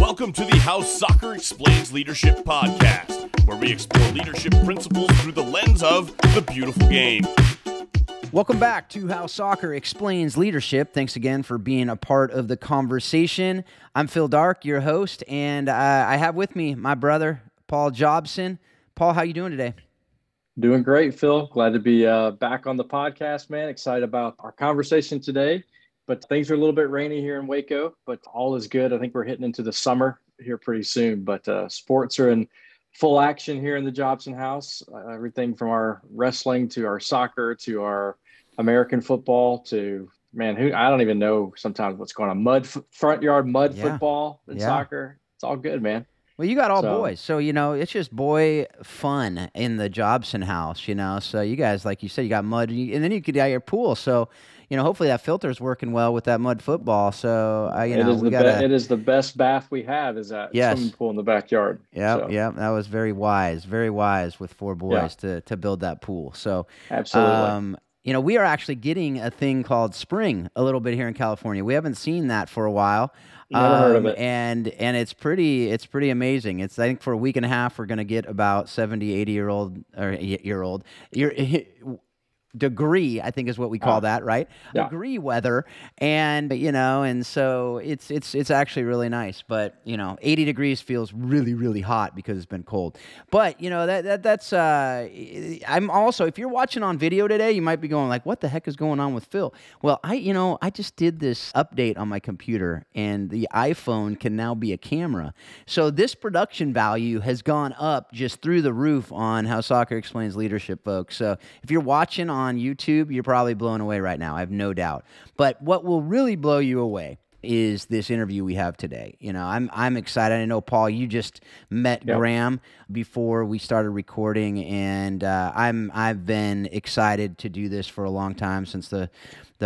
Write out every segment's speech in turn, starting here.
Welcome to the How Soccer Explains Leadership podcast, where we explore leadership principles through the lens of the beautiful game. Welcome back to How Soccer Explains Leadership. Thanks again for being a part of the conversation. I'm Phil Dark, your host, and I have with me my brother, Paul Jobson. Paul, how you doing today? Doing great, Phil. Glad to be back on the podcast, man. Excited about our conversation today. But things are a little bit rainy here in Waco, but all is good. I think we're hitting into the summer here pretty soon. But sports are in full action here in the Jobson house. Everything from our wrestling to our soccer to our American football to, man, I don't even know sometimes what's going on. Front yard mud football and soccer. It's all good, man. Well, you got all boys, so, it's just boy fun in the Jobson house, So you guys, like you said, you got mud, and then you could have your pool. So, hopefully that filter's working well with that mud football. So, it is the best bath we have is that swimming pool in the backyard. Yeah, that was very wise with four boys to build that pool. So, absolutely. We are actually getting a thing called spring a little bit here in California. We haven't seen that for a while. Never heard of it. And it's pretty amazing. I think for a week and a half, we're going to get about 70, 80 degree, I think is what we call that, right? Yeah. Degree weather. And, and so it's actually really nice. But, 80 degrees feels really, really hot because it's been cold. But, that's, I'm also, if you're watching on video today, you might be going like, what the heck is going on with Phil? Well, I just did this update on my computer and the iPhone can now be a camera. So this production value has gone up just through the roof on How Soccer Explains Leadership, folks. So if you're watching on YouTube, you're probably blown away right now. I have no doubt. But what will really blow you away is this interview we have today. I'm excited. I know, Paul, you just met Graham before we started recording, and I've been excited to do this for a long time, since the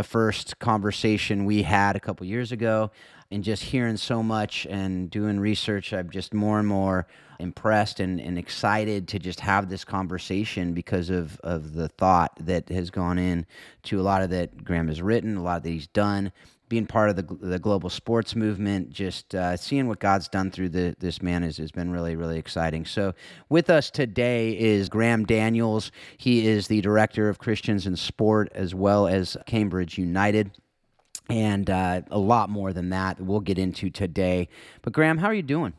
first conversation we had a couple years ago. And just hearing so much and doing research, I'm just more and more impressed and excited to just have this conversation because of the thought that has gone in to a lot of that Graham has written, a lot that he's done, being part of the global sports movement, just seeing what God's done through this man has been really, really exciting. So with us today is Graham Daniels. He is the Director of Christians in Sport as well as Cambridge United. And a lot more than that we'll get into today. But Graham, how are you doing?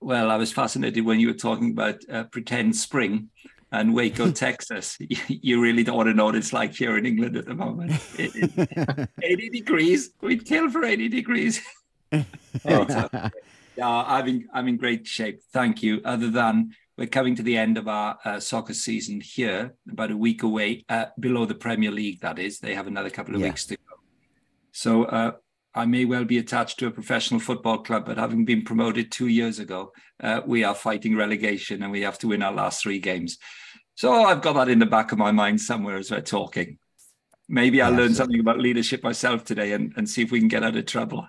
Well, I was fascinated when you were talking about pretend spring and Waco, Texas. You really don't want to know what it's like here in England at the moment. 80 degrees. We'd kill for 80 degrees. I'm in great shape. Thank you. Other than we're coming to the end of our soccer season here, about a week away, below the Premier League, that is. They have another couple of weeks to go. So I may well be attached to a professional football club, but having been promoted 2 years ago, we are fighting relegation and we have to win our last 3 games. So I've got that in the back of my mind somewhere as we're talking. Maybe I'll learn something about leadership myself today and see if we can get out of trouble.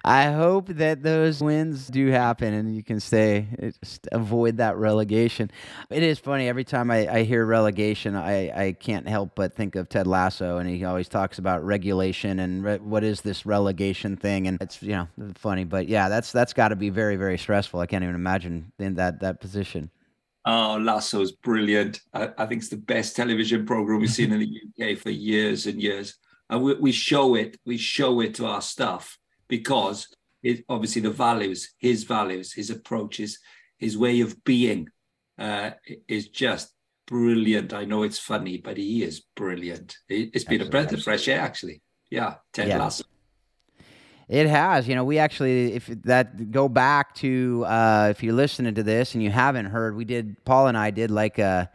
I hope that those wins do happen and you can just avoid that relegation. It is funny, every time I hear relegation, I can't help but think of Ted Lasso, and he always talks about regulation and what is this relegation thing, and it's funny, but that's got to be very, very stressful. I can't even imagine in that position. Oh, Lasso's brilliant. I think it's the best television program we've seen in the UK for years and years. And we show it to our staff because obviously his values, his approaches, his way of being is just brilliant. I know it's funny, but he is brilliant. It's been a breath of fresh air, actually. Yeah, Ted Lasso. It has. We actually, go back to, if you're listening to this and you haven't heard, Paul and I did like a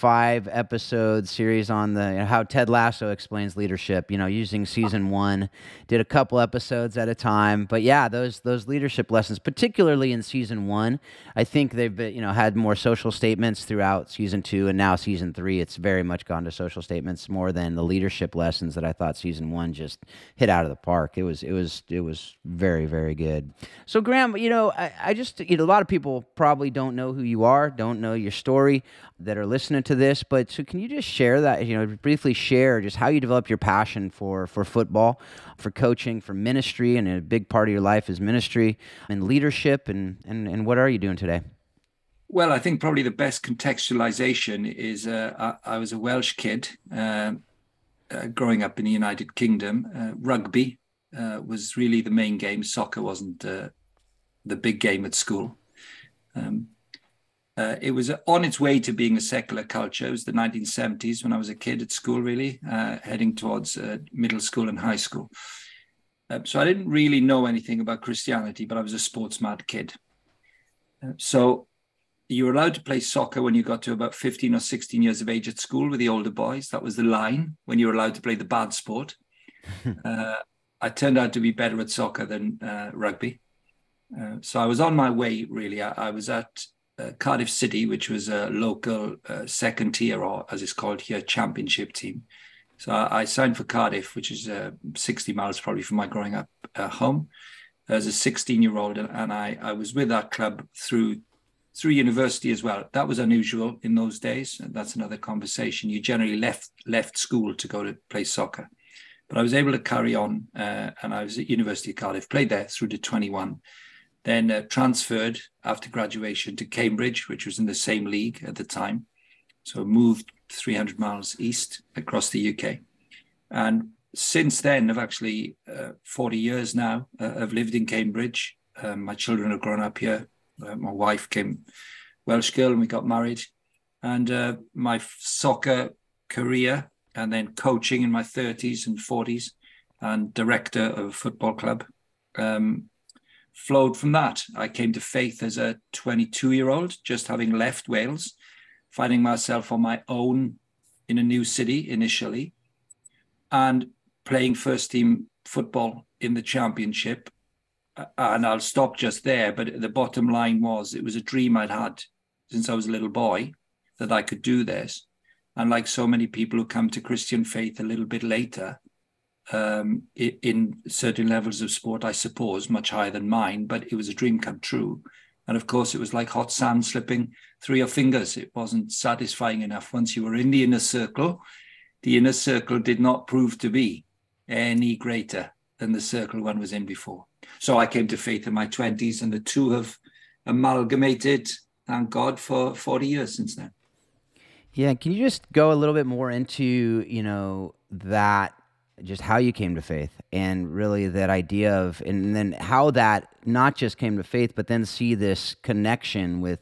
5-episode series on how Ted Lasso explains leadership, using season 1, did a couple episodes at a time. But those leadership lessons, particularly in season 1, I think they've been, had more social statements throughout season 2, and now season 3, it's very much gone to social statements more than the leadership lessons that I thought season 1 just hit out of the park. It was very, very good. So Graham, I just, a lot of people probably don't know who you are, don't know your story, that are listening listening to this, but so can you just share that, briefly share just how you develop your passion for football, for coaching, for ministry, and a big part of your life is ministry and leadership, and what are you doing today? Well, I think probably the best contextualization is I was a Welsh kid growing up in the United Kingdom. Rugby was really the main game. Soccer wasn't the big game at school. It was on its way to being a secular culture. It was the 1970s when I was a kid at school, really, heading towards middle school and high school. So I didn't really know anything about Christianity, but I was a sports-mad kid. So you were allowed to play soccer when you got to about 15 or 16 years of age at school with the older boys. That was the line when you were allowed to play the bad sport. I turned out to be better at soccer than rugby. So I was on my way, really. I was at Cardiff City, which was a local second tier, or as it's called here, championship team. So I signed for Cardiff, which is 60 miles probably from my growing up home, as a 16-year-old. And I was with that club through university as well. That was unusual in those days. And that's another conversation. You generally left school to go to play soccer. But I was able to carry on, and I was at University of Cardiff, played there through to 21. Then transferred after graduation to Cambridge, which was in the same league at the time. So moved 300 miles east across the UK. And since then, I've actually 40 years now, I've lived in Cambridge. My children have grown up here. My wife came Welsh girl and we got married. And my soccer career and then coaching in my 30s and 40s and director of a football club flowed from that. I came to faith as a 22-year-old, just having left Wales, finding myself on my own in a new city initially, and playing first team football in the championship. And I'll stop just there, but the bottom line was it was a dream I'd had since I was a little boy that I could do this. And like so many people who come to Christian faith a little bit later, in certain levels of sport, I suppose, much higher than mine, but it was a dream come true. And of course, it was like hot sand slipping through your fingers. It wasn't satisfying enough. Once you were in the inner circle did not prove to be any greater than the circle one was in before. So I came to faith in my 20s, and the two have amalgamated, thank God, for 40 years since then. Yeah, can you just go a little bit more into, that, just how you came to faith and really that idea of, and then how that not just came to faith, but then see this connection with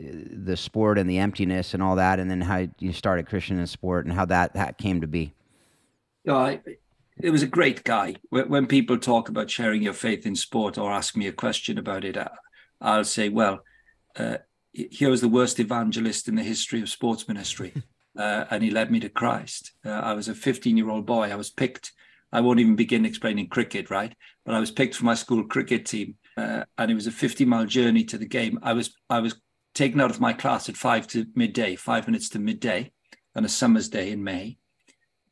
the sport and the emptiness and all that, and then how you started Christian in sport and how that came to be. It was a great guy. When people talk about sharing your faith in sport or ask me a question about it, I'll say, well, here was the worst evangelist in the history of sports ministry. And he led me to Christ. I was a 15-year-old boy. I was picked. I won't even begin explaining cricket, right? But I was picked for my school cricket team. And it was a 50-mile journey to the game. I was taken out of my class at 5 minutes to midday on a summer's day in May.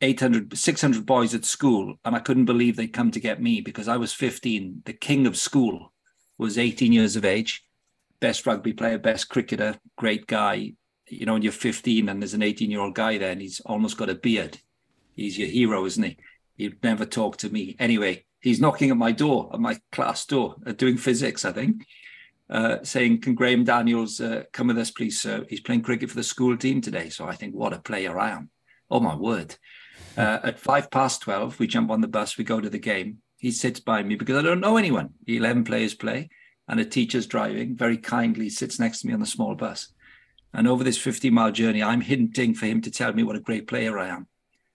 600 boys at school. And I couldn't believe they'd come to get me because I was 15. The king of school was 18 years of age. Best rugby player, best cricketer, great guy. When you're 15 and there's an 18-year-old guy there and he's almost got a beard. He's your hero, isn't he? He'd never talk to me. Anyway, he's knocking at my door, at my class door, doing physics, I think, saying, can Graham Daniels come with us, please, sir? He's playing cricket for the school team today. So I think, what a player I am. Oh, my word. At 12:05, we jump on the bus, we go to the game. He sits by me because I don't know anyone. 11 players play and a teacher's driving, very kindly sits next to me on the small bus. And over this 50-mile journey, I'm hinting for him to tell me what a great player I am.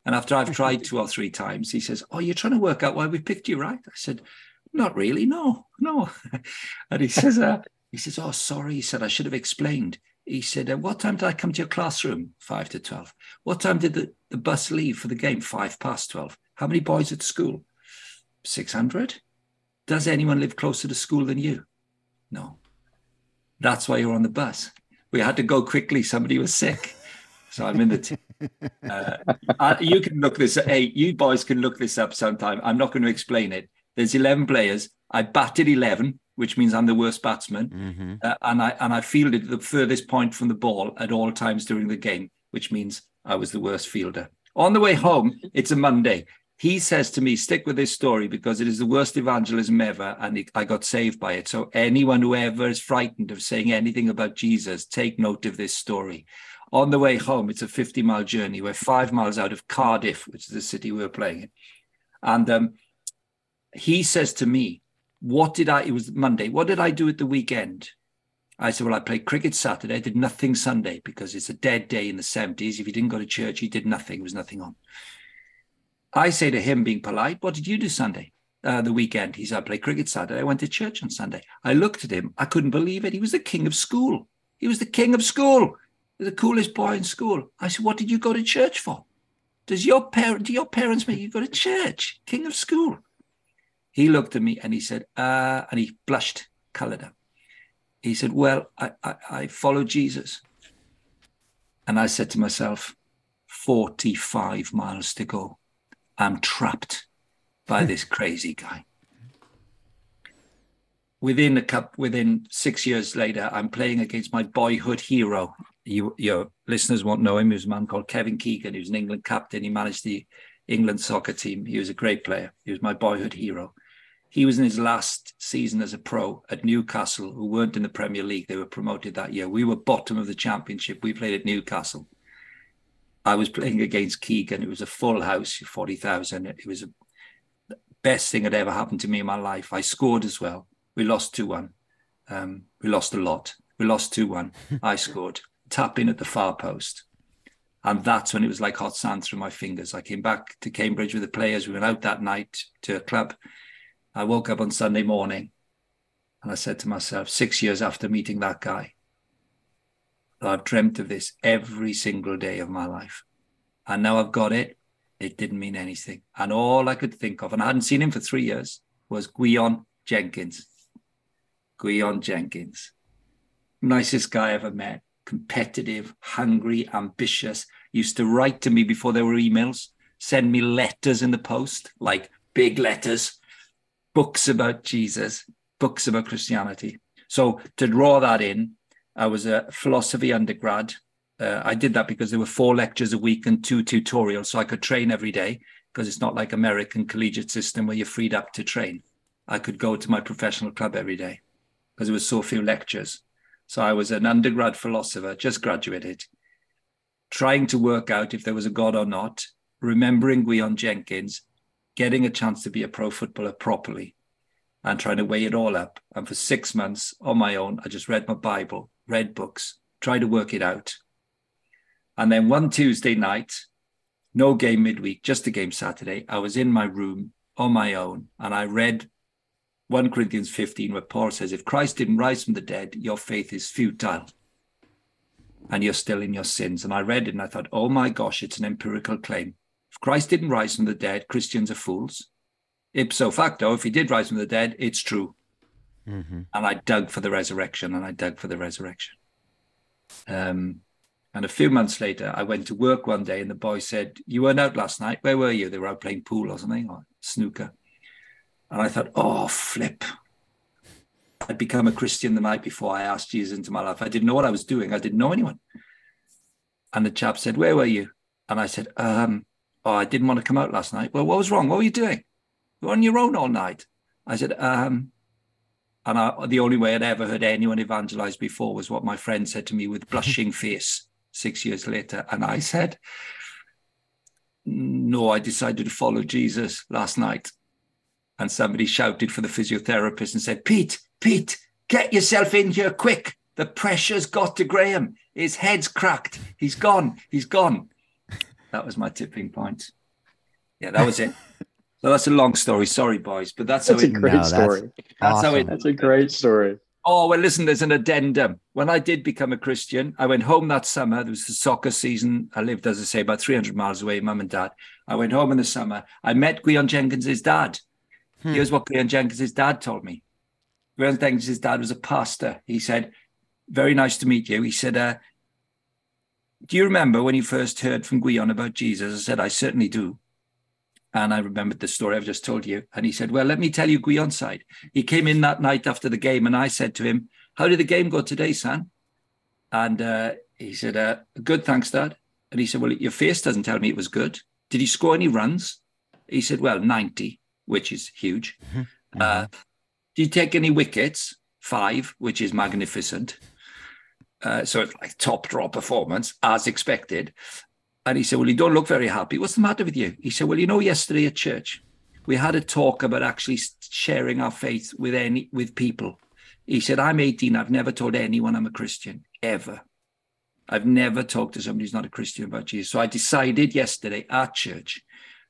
And after I've tried 2 or 3 times, he says, oh, you're trying to work out why we picked you, right? I said, not really, no. And he says, oh, sorry. He said, I should have explained. He said, what time did I come to your classroom? 5 to 12. What time did the bus leave for the game? 12:05. How many boys at school? 600. Does anyone live closer to school than you? No. That's why you're on the bus. We had to go quickly. Somebody was sick. So I'm in the team. You can look this up. Hey, you boys can look this up sometime. I'm not going to explain it. There's 11 players. I batted 11 which means I'm the worst batsman. And I fielded the furthest point from the ball at all times during the game, which means I was the worst fielder. On the way home, it's a Monday. He says to me, stick with this story because it is the worst evangelism ever, and I got saved by it. So anyone who ever is frightened of saying anything about Jesus, take note of this story. On the way home, it's a 50-mile journey. We're 5 miles out of Cardiff, which is the city we were playing in. And he says to me, it was Monday, what did I do at the weekend? I said, well, I played cricket Saturday. I did nothing Sunday because it's a dead day in the 70s. If you didn't go to church, you did nothing. There was nothing on. I say to him, being polite, what did you do Sunday, the weekend? He said, I played cricket Saturday. I went to church on Sunday. I looked at him. I couldn't believe it. He was the king of school. He was the king of school. The coolest boy in school. I said, what did you go to church for? Do your parents make you go to church? King of school. He looked at me and he said, and he blushed, coloured up. He said, well, I follow Jesus. And I said to myself, 45 miles to go. I'm trapped by this crazy guy. Within 6 years later, I'm playing against my boyhood hero. Your listeners won't know him. He was a man called Kevin Keegan. He was an England captain. He managed the England soccer team. He was a great player. He was my boyhood hero. He was in his last season as a pro at Newcastle, who weren't in the Premier League. They were promoted that year. We were bottom of the championship. We played at Newcastle. I was playing against Keegan. It was a full house, 40,000. It was the best thing that ever happened to me in my life. I scored as well. We lost 2-1. We lost a lot. We lost 2-1. I scored. Tap in at the far post. And that's when it was like hot sand through my fingers. I came back to Cambridge with the players. We went out that night to a club. I woke up on Sunday morning and I said to myself, 6 years after meeting that guy, I've dreamt of this every single day of my life. And now I've got it. It didn't mean anything. And all I could think of, and I hadn't seen him for 3 years, was Gwion Jenkins. Gwion Jenkins. Nicest guy I ever met. Competitive, hungry, ambitious. Used to write to me before there were emails, send me letters in the post, like big letters, books about Jesus, books about Christianity. So to draw that in, I was a philosophy undergrad. I did that because there were 4 lectures a week and 2 tutorials, so I could train every day because it's not like American collegiate system where you're freed up to train. I could go to my professional club every day because there was so few lectures. So I was an undergrad philosopher, just graduated, trying to work out if there was a God or not, remembering Gwion Jenkins, getting a chance to be a pro footballer properly and trying to weigh it all up. And for 6 months on my own, I just read my Bible, read books, tried to work it out. And then one Tuesday night, no game midweek, just a game Saturday, I was in my room on my own and I read 1 Corinthians 15, where Paul says, if Christ didn't rise from the dead, your faith is futile and you're still in your sins. And I read it and I thought, oh my gosh, it's an empirical claim. If Christ didn't rise from the dead, Christians are fools. Ipso facto, if he did rise from the dead, it's true. Mm-hmm. And I dug for the resurrection and I dug for the resurrection. And a few months later, I went to work one day and the boy said, you weren't out last night. Where were you? They were out playing pool or something, or snooker. And I thought, oh, flip. I'd become a Christian the night before I asked Jesus into my life. I didn't know what I was doing. I didn't know anyone. And the chap said, where were you? And I said, I didn't want to come out last night. Well, what was wrong? What were you doing? You were on your own all night. I said, the only way I'd ever heard anyone evangelize before was what my friend said to me with blushing face 6 years later. And I said, no, I decided to follow Jesus last night. And somebody shouted for the physiotherapist and said, Pete, get yourself in here quick. The pressure's got to Graham. His head's cracked. He's gone. That was my tipping point. Yeah, that was it. So that's a long story. Sorry, boys, but that's a great story. That's a great story. Oh, well, listen, there's an addendum. When I did become a Christian, I went home that summer. There was the soccer season. I lived, as I say, about 300 miles away, mum and dad. I went home in the summer. I met Gwion Jenkins' dad. Here's what Gwion Jenkins' dad told me. Gwion Jenkins' dad was a pastor. He said, very nice to meet you. He said, do you remember when you first heard from Gwion about Jesus? I said, I certainly do. And I remembered the story I've just told you. And he said, well, let me tell you Guyon's side. He came in that night after the game, and I said to him, how did the game go today, son? And he said, good, thanks, Dad. And he said, well, your face doesn't tell me it was good. Did he score any runs? He said, well, 90, which is huge. Did you take any wickets? 5, which is magnificent. So it's like top draw performance, as expected. And he said, well, you don't look very happy. What's the matter with you? He said, well, yesterday at church, we had a talk about actually sharing our faith with people. He said, I'm 18. I've never told anyone I'm a Christian, ever. I've never talked to somebody who's not a Christian about Jesus. So I decided yesterday at church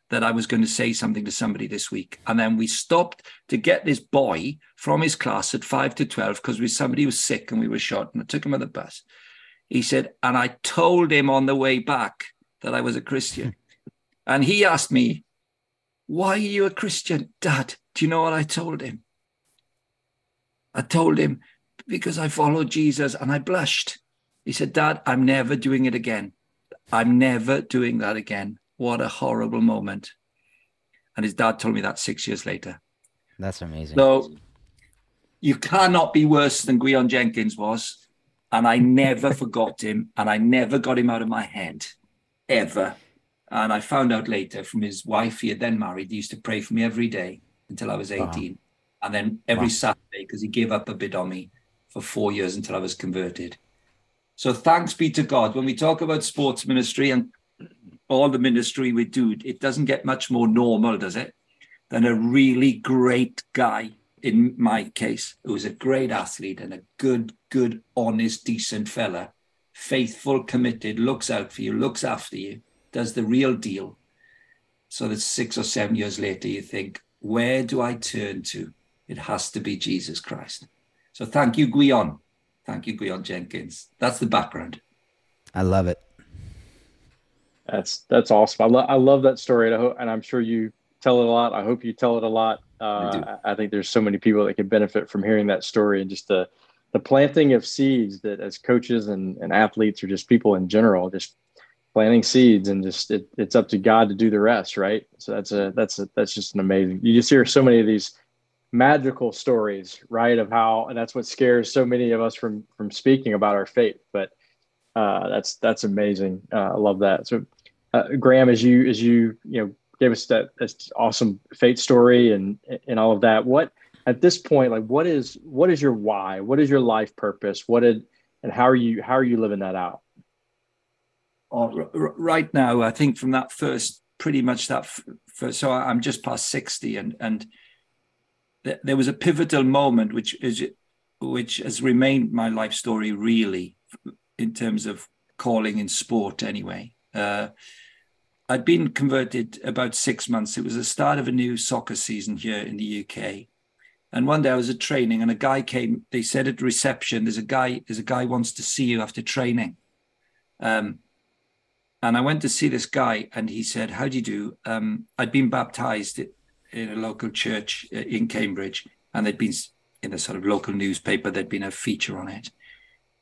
that I was going to say something to somebody this week. And then we stopped to get this boy from his class at 5 to 12 because somebody was sick and we were short, and I took him on the bus. He said, and I told him on the way back that I was a Christian. And he asked me, why are you a Christian, Dad? Do you know what I told him? I told him, because I followed Jesus, and I blushed. He said, Dad, I'm never doing it again. I'm never doing that again. What a horrible moment. And his dad told me that 6 years later. That's amazing. So you cannot be worse than Guion Jenkins was. And I never forgot him, and I never got him out of my head, ever. And I found out later from his wife, he had then married, he used to pray for me every day until I was 18. Wow. And then every Saturday, because he gave up a bit on me for 4 years until I was converted. So thanks be to God. When we talk about sports ministry and all the ministry we do, it doesn't get much more normal, does it, than a really great guy, in my case, who was a great athlete and a good, honest, decent fella, faithful, committed, looks out for you, looks after you, does the real deal. So that 6 or 7 years later, you think, where do I turn to? It has to be Jesus Christ. So thank you, Guion. Thank you, Guion Jenkins. That's the background. I love it. That's awesome. I love that story, and I'm sure you tell it a lot. I hope you tell it a lot. I think there's so many people that can benefit from hearing that story, and just the planting of seeds that, as coaches and athletes, or just people in general, just planting seeds, and just it's up to God to do the rest, right? So that's just an amazing. You just hear so many of these magical stories, right, of how, and that's what scares so many of us from speaking about our faith. But that's amazing. I love that. So Graham, as you gave us that awesome faith story and all of that, what at this point, like, what is your why? What is your life purpose? And how are you living that out? Right now, I think from that first, so I'm just past 60, and there was a pivotal moment which has remained my life story, really, in terms of calling in sport anyway. I'd been converted about 6 months. It was the start of a new soccer season here in the UK. And one day I was at training, and a guy came. They said at reception, there's a guy wants to see you after training. And I went to see this guy, and he said, how do you do? I'd been baptized in a local church in Cambridge, and they'd been in a sort of local newspaper, there'd been a feature on it.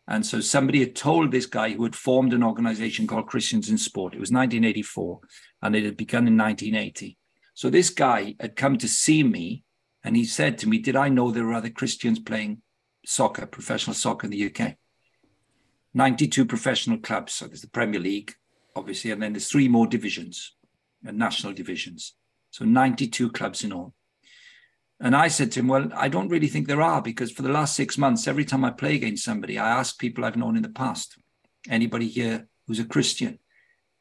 And so somebody had told this guy, who had formed an organization called Christians in Sport. It was 1984, and it had begun in 1980. So this guy had come to see me, and he said to me, did I know there were other Christians playing soccer, professional soccer in the UK? 92 professional clubs. So there's the Premier League, obviously, and then there's 3 more divisions, national divisions. So 92 clubs in all. And I said to him, well, I don't really think there are, because for the last 6 months, every time I play against somebody, I ask people I've known in the past, anybody here who's a Christian?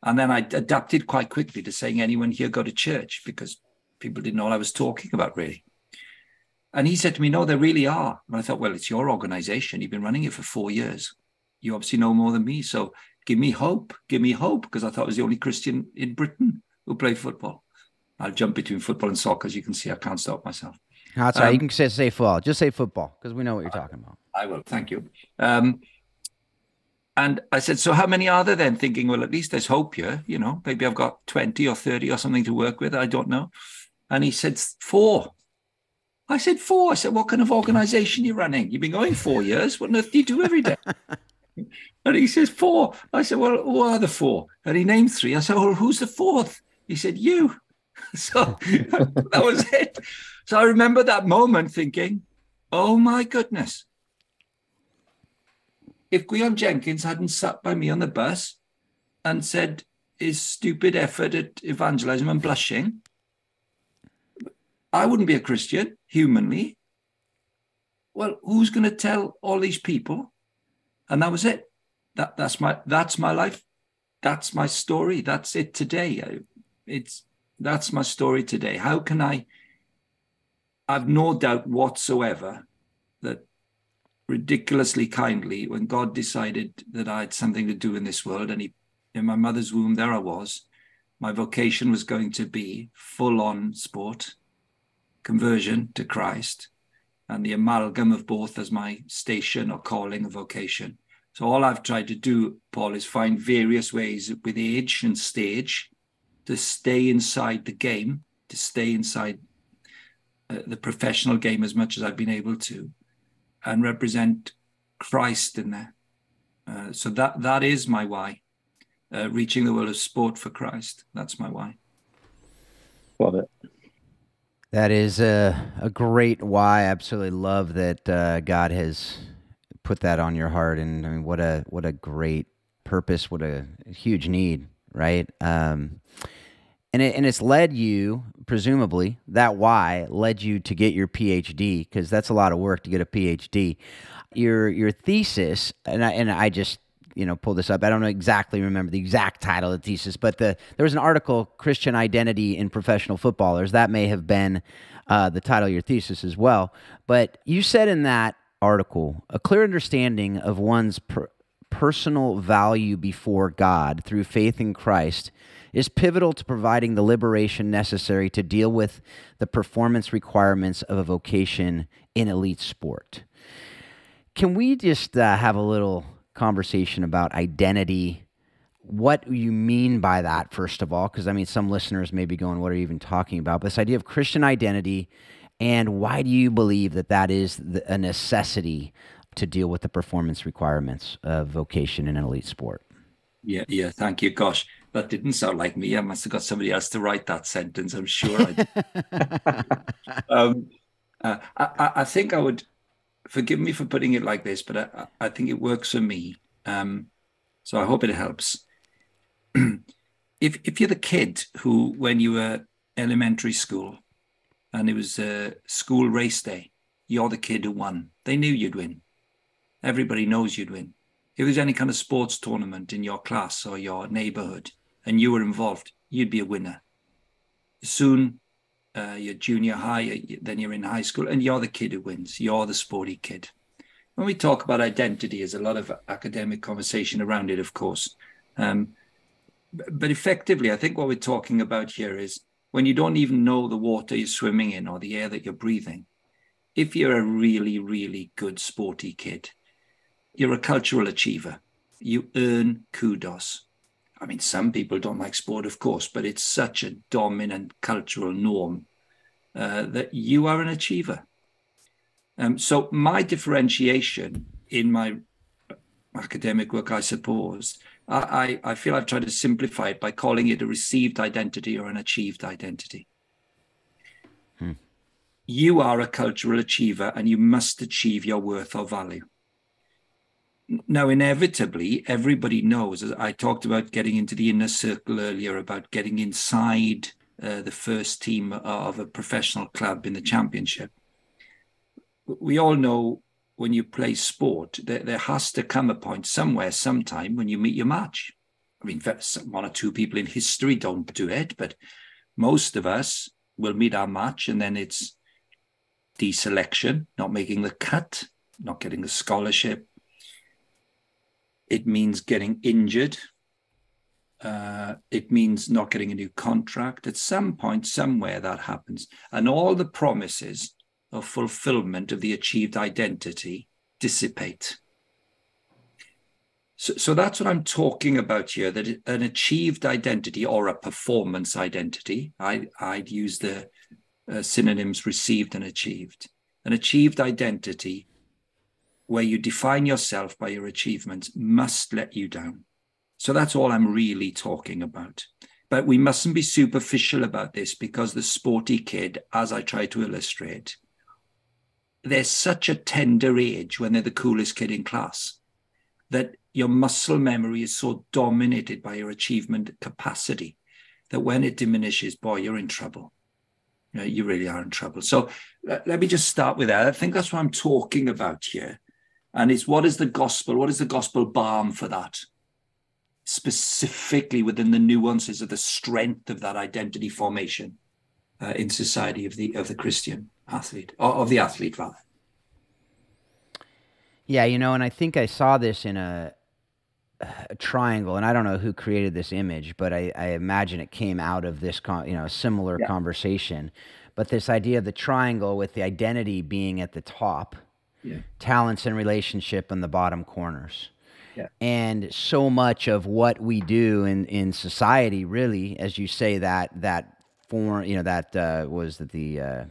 And then I adapted quite quickly to saying, anyone here go to church? Because people didn't know what I was talking about, really. And he said to me, no, there really are. And I thought, well, it's your organization. You've been running it for 4 years. You obviously know more than me. So give me hope, because I thought I was the only Christian in Britain who played football. I'll jump between football and soccer. As you can see, I can't stop myself. That's right. You can say football. Just say football, because we know what you're talking about. I will. Thank you. And I said, so how many are there then? Thinking, well, at least there's hope here. Maybe I've got 20 or 30 or something to work with. I don't know. And he said, 4. I said, 4. I said, what kind of organization are you running? You've been going 4 years. What on earth do you do every day? And he says, 4. I said, well, who are the 4? And he named 3. I said, well, who's the 4th? He said, you. So that was it. So I remember that moment thinking, oh my goodness, if Guillaume Jenkins hadn't sat by me on the bus and said his stupid effort at evangelism and blushing, I wouldn't be a Christian, humanly. Well, who's going to tell all these people? And that was it. That's my life. That's my story. That's it today. That's my story today. How can I've no doubt whatsoever that ridiculously kindly, when God decided that I had something to do in this world, and in my mother's womb, there I was, my vocation was going to be full-on sport, conversion to Christ, and the amalgam of both as my station or calling or vocation. So all I've tried to do, Paul, is find various ways with age and stage to stay inside the game, to stay inside the professional game as much as I've been able to, and represent Christ in there. So that is my why. Reaching the world of sport for Christ. That's my why. Love it. That is a great why. I absolutely love that God has put that on your heart, and I mean, what a great purpose, what a huge need, right? And it's led you, presumably, that why led you to get your Ph.D., because that's a lot of work to get a Ph.D. Your thesis, and I just pull this up. I don't remember the exact title of the thesis, but there was an article, Christian Identity in Professional Footballers. That may have been the title of your thesis as well. But you said in that article, a clear understanding of one's personal value before God through faith in Christ is pivotal to providing the liberation necessary to deal with the performance requirements of a vocation in elite sport. Can we just have a little conversation about identity, what you mean by that, first of all, because I mean, some listeners may be going, what are you even talking about? But this idea of Christian identity, and why do you believe that is a necessity to deal with the performance requirements of vocation in an elite sport? Yeah, thank you. Gosh, that didn't sound like me. I must have got somebody else to write that sentence, I'm sure. I think I would, forgive me for putting it like this, but I think it works for me. So I hope it helps. If you're the kid who, when you were elementary school and it was a school race day, you're the kid who won. They knew you'd win. Everybody knows you'd win. If there's any kind of sports tournament in your class or your neighborhood and you were involved, you'd be a winner. Soon, you're junior high, then you're in high school, and you're the kid who wins. You're the sporty kid. When we talk about identity, there's a lot of academic conversation around it, of course. But effectively, I think what we're talking about here is when you don't even know the water you're swimming in or the air that you're breathing, if you're a really, really good sporty kid, you're a cultural achiever. You earn kudos. I mean, some people don't like sport, of course, but it's such a dominant cultural norm that you are an achiever. So my differentiation in my academic work, I suppose, I feel I've tried to simplify it by calling it a received identity or an achieved identity. You are a cultural achiever and you must achieve your worth or value. Now, inevitably, everybody knows, as I talked about getting into the inner circle earlier, about getting inside the first team of a professional club in the championship. We all know when you play sport, there has to come a point somewhere, sometime when you meet your match. I mean, one or two people in history don't do it, but most of us will meet our match and then it's deselection, not making the cut, not getting the scholarship. It means getting injured. It means not getting a new contract. At some point, somewhere that happens. And all the promises of fulfillment of the achieved identity dissipate. So that's what I'm talking about here, that an achieved identity or a performance identity, I'd use the synonyms received and achieved. An achieved identity where you define yourself by your achievements must let you down. So that's all I'm really talking about. But we mustn't be superficial about this, because the sporty kid, as I try to illustrate, they're such a tender age when they're the coolest kid in class, that your muscle memory is so dominated by your achievement capacity that when it diminishes, boy, you're in trouble. You really are in trouble. So let me just start with that. I think that's what I'm talking about here. And it's, what is the gospel? What is the gospel balm for that? Specifically within the nuances of the strength of that identity formation in society of the Christian athlete, or of the athlete, rather. Yeah, and I think I saw this in a triangle, and I don't know who created this image, but I imagine it came out of this, similar conversation. But this idea of the triangle with the identity being at the top, talents and relationship in the bottom corners. Yeah. And so much of what we do in society, really, as you say, that form, was the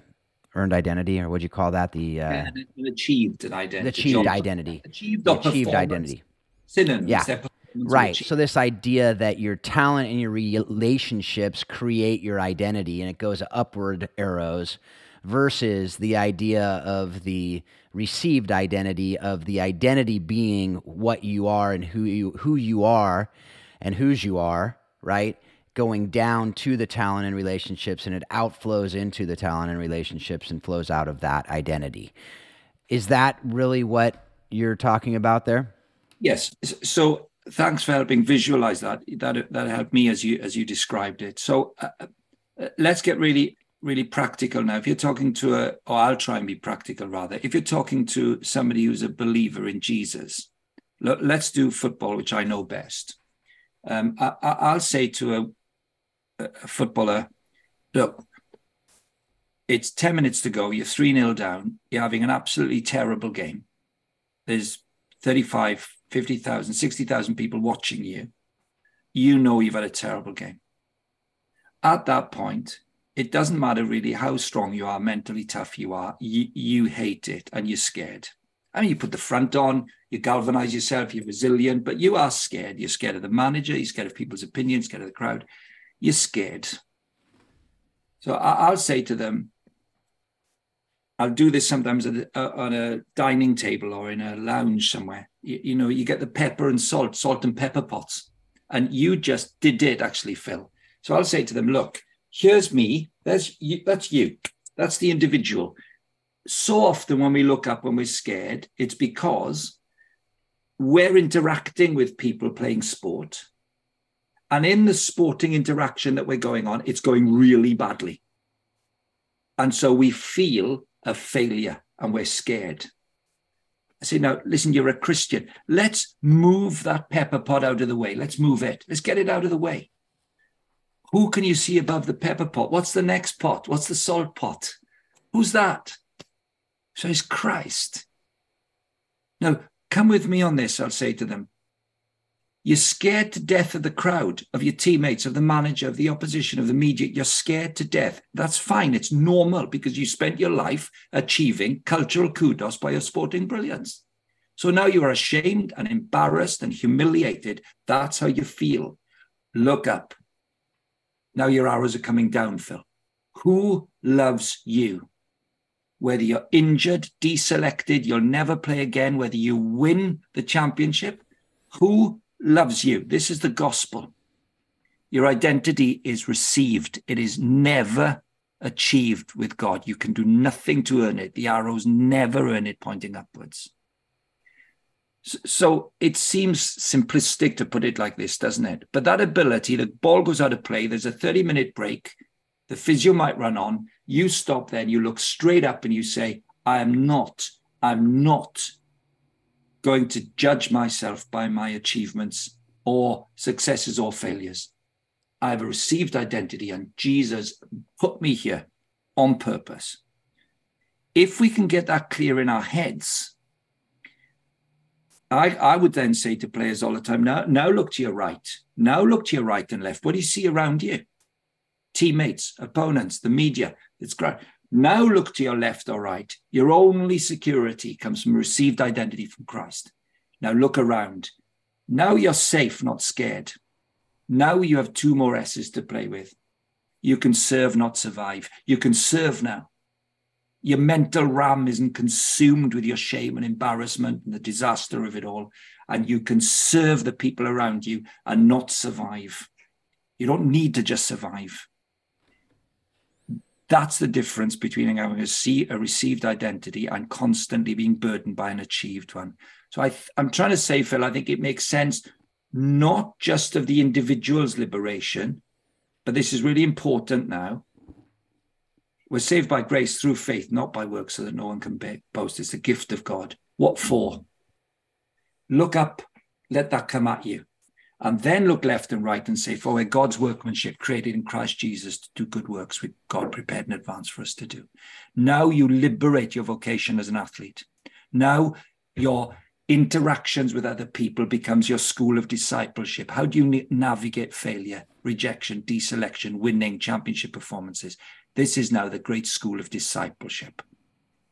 earned identity, or what'd you call that? An achieved identity. The achieved identity. Achieved identity. Synonyms. Yeah. Right. So this idea that your talent and your relationships create your identity, and it goes upward arrows, versus the idea of the received identity, of the identity being what you are and who you are and whose you are, right? Going down to the talent and relationships, and it outflows into the talent and relationships and flows out of that identity. Is that really what you're talking about there? Yes. So thanks for helping visualize that. That helped me as you described it. So let's get really practical now. If you're talking to or I'll try and be practical rather. If you're talking to somebody who's a believer in Jesus, let's do football, which I know best. I'll say to a footballer, look, it's 10 minutes to go. You're 3-0 down. You're having an absolutely terrible game. There's 35, 50,000, 60,000 people watching you. You know you've had a terrible game. At that point, it doesn't matter really how strong you are, mentally tough you are. You hate it and you're scared. I mean, you put the front on, you galvanize yourself, you're resilient, but you are scared. You're scared of the manager, you're scared of people's opinions, scared of the crowd. You're scared. So I'll say to them, I'll do this sometimes on a dining table or in a lounge somewhere. You get the pepper and salt and pepper pots. And you just did it, actually, Phil. So I'll say to them, look, here's me. That's you. That's the individual. So often when we look up when we're scared, it's because we're interacting with people playing sport. And in the sporting interaction that we're going on, it's going really badly. And so we feel a failure and we're scared. I say, now, listen, you're a Christian. Let's move that pepper pot out of the way. Let's move it. Let's get it out of the way. Who can you see above the pepper pot? What's the next pot? What's the salt pot? Who's that? So it's Christ. Now, come with me on this, I'll say to them. You're scared to death of the crowd, of your teammates, of the manager, of the opposition, of the media. You're scared to death. That's fine. It's normal because you spent your life achieving cultural kudos by your sporting brilliance. So now you are ashamed and embarrassed and humiliated. That's how you feel. Look up. Now your arrows are coming down, Phil. Who loves you? Whether you're injured, deselected, you'll never play again, whether you win the championship, who loves you? This is the gospel. Your identity is received. It is never achieved with God. You can do nothing to earn it. The arrows never earn it pointing upwards. So it seems simplistic to put it like this, doesn't it? But that ability, the ball goes out of play, there's a 30-minute break, the physio might run on, you stop then, you look straight up and you say, I'm not going to judge myself by my achievements or successes or failures. I have a received identity and Jesus put me here on purpose. If we can get that clear in our heads, I would then say to players all the time, now look to your right. Now look to your right and left. What do you see around you? Teammates, opponents, the media. It's great. Now look to your left or right. Your only security comes from received identity from Christ. Now look around. Now you're safe, not scared. Now you have two more S's to play with. You can serve, not survive. You can serve now. Your mental RAM isn't consumed with your shame and embarrassment and the disaster of it all. And you can serve the people around you and not survive. You don't need to just survive. That's the difference between having a received identity and constantly being burdened by an achieved one. So I'm trying to say, Phil, I think it makes sense, not just of the individual's liberation, but this is really important now. We're saved by grace through faith, not by works, so that no one can boast. It's the gift of God. What for? Look up, let that come at you. And then look left and right and say, for we're God's workmanship created in Christ Jesus to do good works which God prepared in advance for us to do. Now you liberate your vocation as an athlete. Now your interactions with other people becomes your school of discipleship. How do you navigate failure, rejection, deselection, winning, championship performances? This is now the great school of discipleship,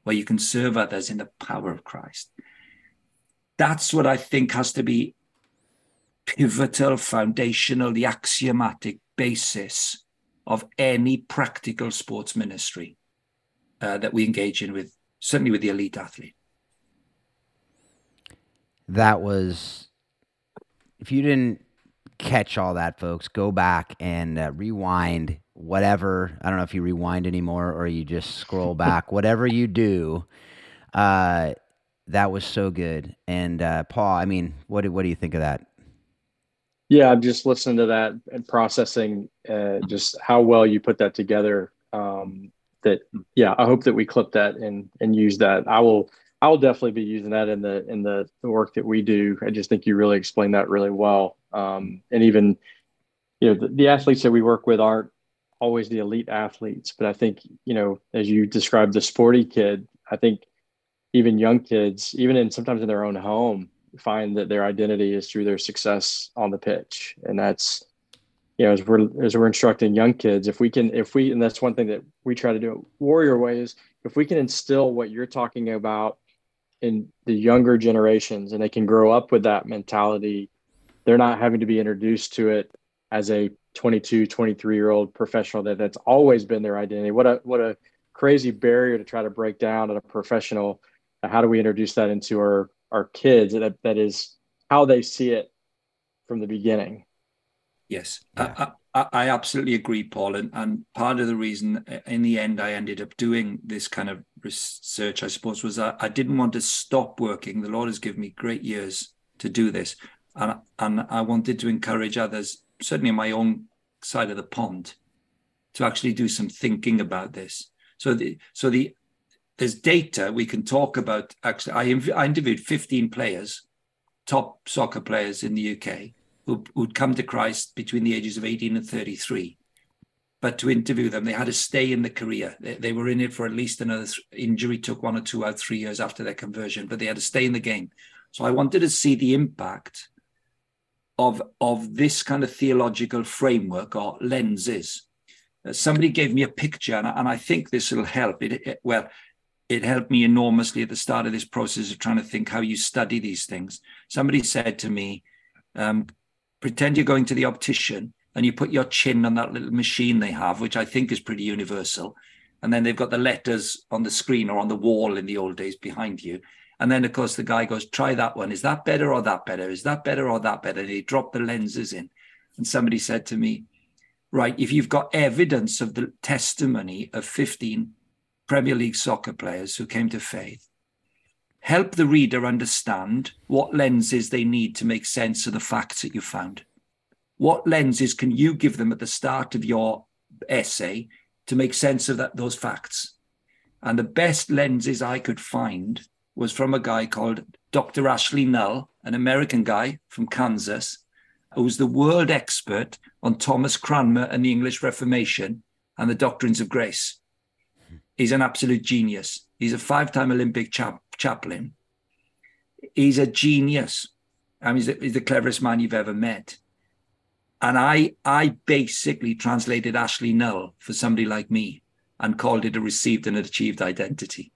where you can serve others in the power of Christ. That's what I think has to be pivotal, foundational, the axiomatic basis of any practical sports ministry that we engage in with, certainly with the elite athlete. That was, if you didn't catch all that, folks, go back and rewind whatever. I don't know if you rewind anymore or you just scroll back, whatever you do. That was so good. And Paul, I mean, what do you think of that? Yeah, I'm just listening to that and processing just how well you put that together. I hope that we clip that and use that. I will definitely be using that in the work that we do. I just think you really explained that really well. And even, the athletes that we work with aren't always the elite athletes, but I think, as you described the sporty kid, I think even young kids, sometimes in their own home, find that their identity is through their success on the pitch. And that's, as we're instructing young kids, and that's one thing that we try to do at Warrior Way, is if we can instill what you're talking about in the younger generations and they can grow up with that mentality, they're not having to be introduced to it as a 22, 23-year-old professional that's always been their identity. What a crazy barrier to try to break down at a professional. How do we introduce that into our kids? That is how they see it from the beginning. Yes, yeah. I absolutely agree, Paul. And part of the reason in the end I ended up doing this kind of research, I suppose, was I didn't want to stop working. The Lord has given me great years to do this. And I wanted to encourage others, certainly on my own side of the pond, to actually do some thinking about this. There's data we can talk about. Actually, I interviewed 15 players, top soccer players in the UK, who'd come to Christ between the ages of 18 and 33. But to interview them, they had to stay in the career. They were in it for at least another injury, took 1 or 2 out 3 years after their conversion, but they had to stay in the game. So I wanted to see the impact of this kind of theological framework or lenses. Somebody gave me a picture, and I think this will help. It helped me enormously at the start of this process of trying to think how you study these things. Somebody said to me, pretend you're going to the optician and you put your chin on that little machine they have, which I think is pretty universal. And then they've got the letters on the screen or on the wall in the old days behind you. And then, of course, the guy goes, try that one. Is that better or that better? Is that better or that better? And he dropped the lenses in. And somebody said to me, right, if you've got evidence of the testimony of 15 Premier League soccer players who came to faith, help the reader understand what lenses they need to make sense of the facts that you found. What lenses can you give them at the start of your essay to make sense of those facts? And the best lenses I could find was from a guy called Dr. Ashley Null, an American guy from Kansas, who's the world expert on Thomas Cranmer and the English Reformation and the doctrines of grace. He's an absolute genius. He's a 5-time Olympic chaplain. He's a genius. I mean, he's the cleverest man you've ever met. And I basically translated Ashley Null for somebody like me and called it a received and achieved identity.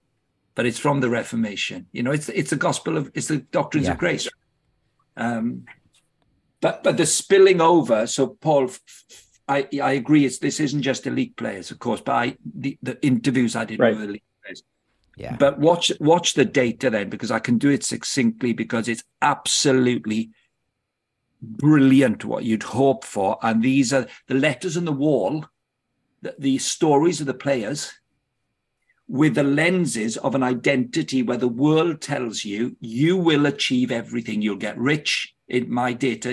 But it's from the Reformation. It's the gospel of, it's the doctrines of grace. But But the spilling over. So Paul, I agree. This isn't just elite players, of course, but the interviews I did with elite players. Yeah. But watch the data then, because I can do it succinctly, because it's absolutely brilliant what you'd hope for. And these are the letters on the wall, the stories of the players, with the lenses of an identity where the world tells you, you will achieve everything. You'll get rich. In my data,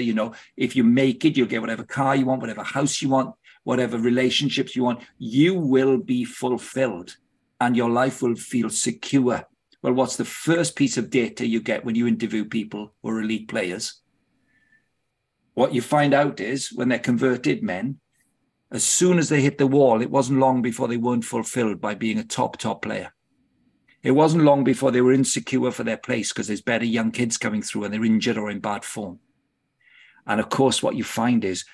if you make it, you'll get whatever car you want, whatever house you want, whatever relationships you want. You will be fulfilled and your life will feel secure. Well, what's the first piece of data you get when you interview people who are elite players? What you find out is when they're converted men, as soon as they hit the wall, it wasn't long before they weren't fulfilled by being a top player. It wasn't long before they were insecure for their place because there's better young kids coming through and they're injured or in bad form. And of course, what you find is,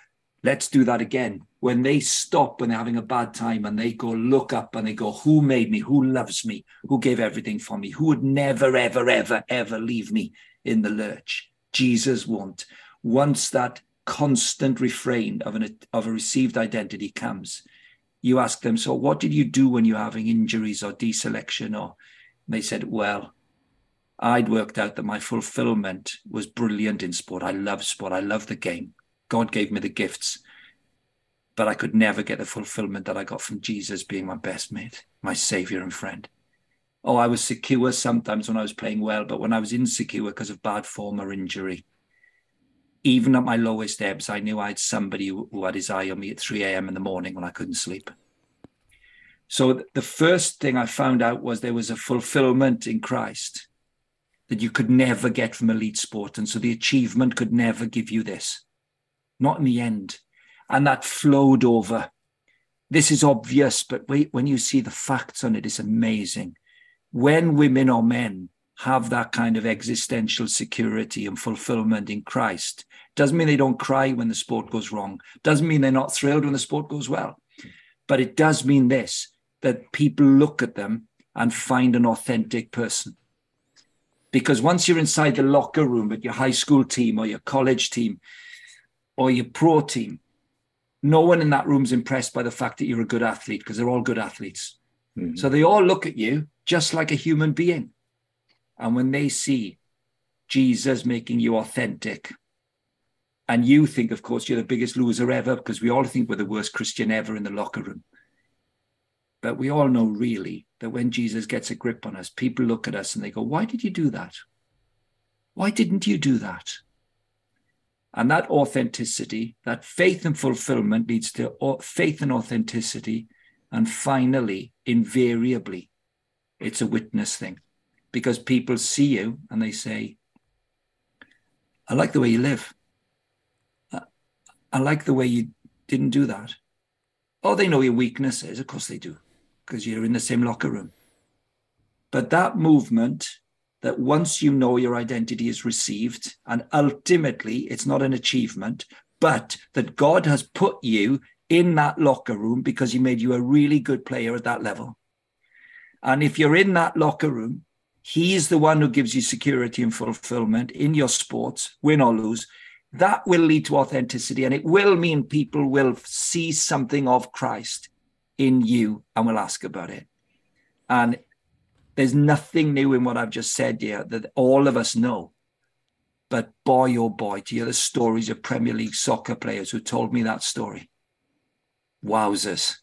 let's do that again. When they stop, when they're having a bad time and they go look up and they go, who made me? Who loves me? Who gave everything for me? Who would never, ever, ever, ever leave me in the lurch? Jesus won't. Once that constant refrain of a received identity comes, you ask them, so what did you do when you're having injuries or deselection? Or they said, well, I'd worked out that my fulfillment was brilliant in sport. I love sport. I love the game. God gave me the gifts, but I could never get the fulfillment that I got from Jesus being my best mate, my savior and friend. Oh, I was secure sometimes when I was playing well, but when I was insecure because of bad form or injury, even at my lowest ebbs, I knew I had somebody who had his eye on me at 3 a.m. in the morning when I couldn't sleep. So the first thing I found out was there was a fulfillment in Christ that you could never get from elite sport. And so the achievement could never give you this, not in the end. And that flowed over. This is obvious, but wait, when you see the facts on it, it's amazing. When women or men have that kind of existential security and fulfillment in Christ, doesn't mean they don't cry when the sport goes wrong. Doesn't mean they're not thrilled when the sport goes well. But it does mean this, that people look at them and find an authentic person. Because once you're inside the locker room at your high school team or your college team or your pro team, no one in that room's impressed by the fact that you're a good athlete, because they're all good athletes. Mm-hmm. So they all look at you just like a human being. And when they see Jesus making you authentic, and you think, of course, you're the biggest loser ever, because we all think we're the worst Christian ever in the locker room. But we all know really that when Jesus gets a grip on us, people look at us and they go, why did you do that? Why didn't you do that? And that authenticity, that faith and fulfillment leads to faith and authenticity. And finally, invariably, it's a witness thing, because people see you and they say, I like the way you live. I like the way you didn't do that. Oh, they know your weaknesses. Of course they do, because you're in the same locker room. But that movement, that once you know your identity is received, and ultimately it's not an achievement, but that God has put you in that locker room because he made you a really good player at that level. And if you're in that locker room, he's the one who gives you security and fulfillment in your sports, win or lose. That will lead to authenticity, and it will mean people will see something of Christ in you and will ask about it. And there's nothing new in what I've just said here that all of us know. But boy, oh boy, to hear the stories of Premier League soccer players who told me that story. Wowzers.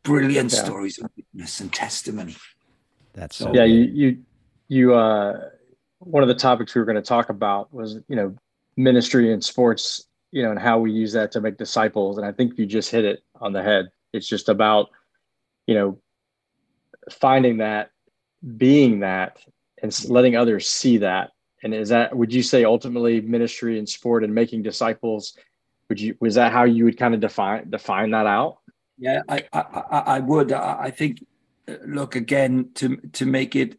Brilliant stories of witness and testimony. That's so yeah, good. you one of the topics we were going to talk about was, ministry and sports, and how we use that to make disciples. And I think you just hit it on the head. It's just about, finding that, being that, and letting others see that. And would you say ultimately ministry and sport and making disciples, was that how you would kind of define that out? Yeah, I would. I think, look, again, to make it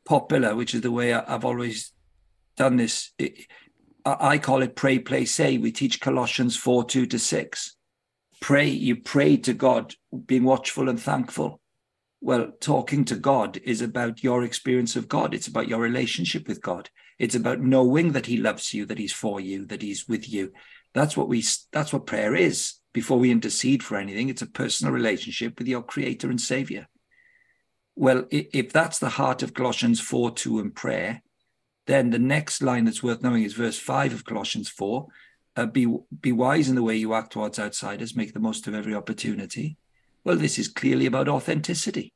popular, which is the way I've always done this, I call it pray, play, say. We teach Colossians 4:2-6. Pray, you pray to God, being watchful and thankful. Well, talking to God is about your experience of God. It's about your relationship with God. It's about knowing that he loves you, that he's for you, that he's with you. That's what prayer is. Before we intercede for anything, it's a personal relationship with your creator and savior. Well, if that's the heart of Colossians 4:2 and prayer, then the next line that's worth knowing is verse 5 of Colossians 4. Be wise in the way you act towards outsiders, make the most of every opportunity. Well, this is clearly about authenticity.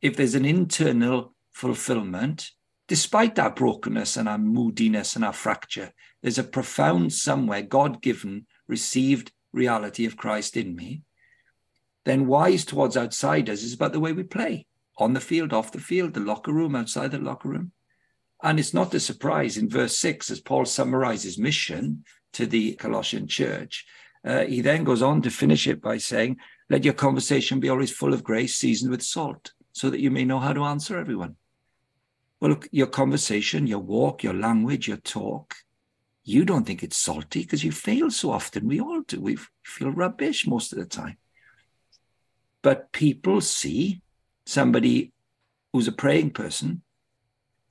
If there's an internal fulfillment, despite our brokenness and our moodiness and our fracture, there's a profound somewhere God-given, received reality of Christ in me, then wise towards outsiders is about the way we play, on the field, off the field, the locker room, outside the locker room. And it's not a surprise in verse 6, as Paul summarizes mission to the Colossian church, he then goes on to finish it by saying, let your conversation be always full of grace, seasoned with salt, so that you may know how to answer everyone. Well, look, your conversation, your walk, your language, your talk, you don't think it's salty because you fail so often. We all do. We feel rubbish most of the time. But people see somebody who's a praying person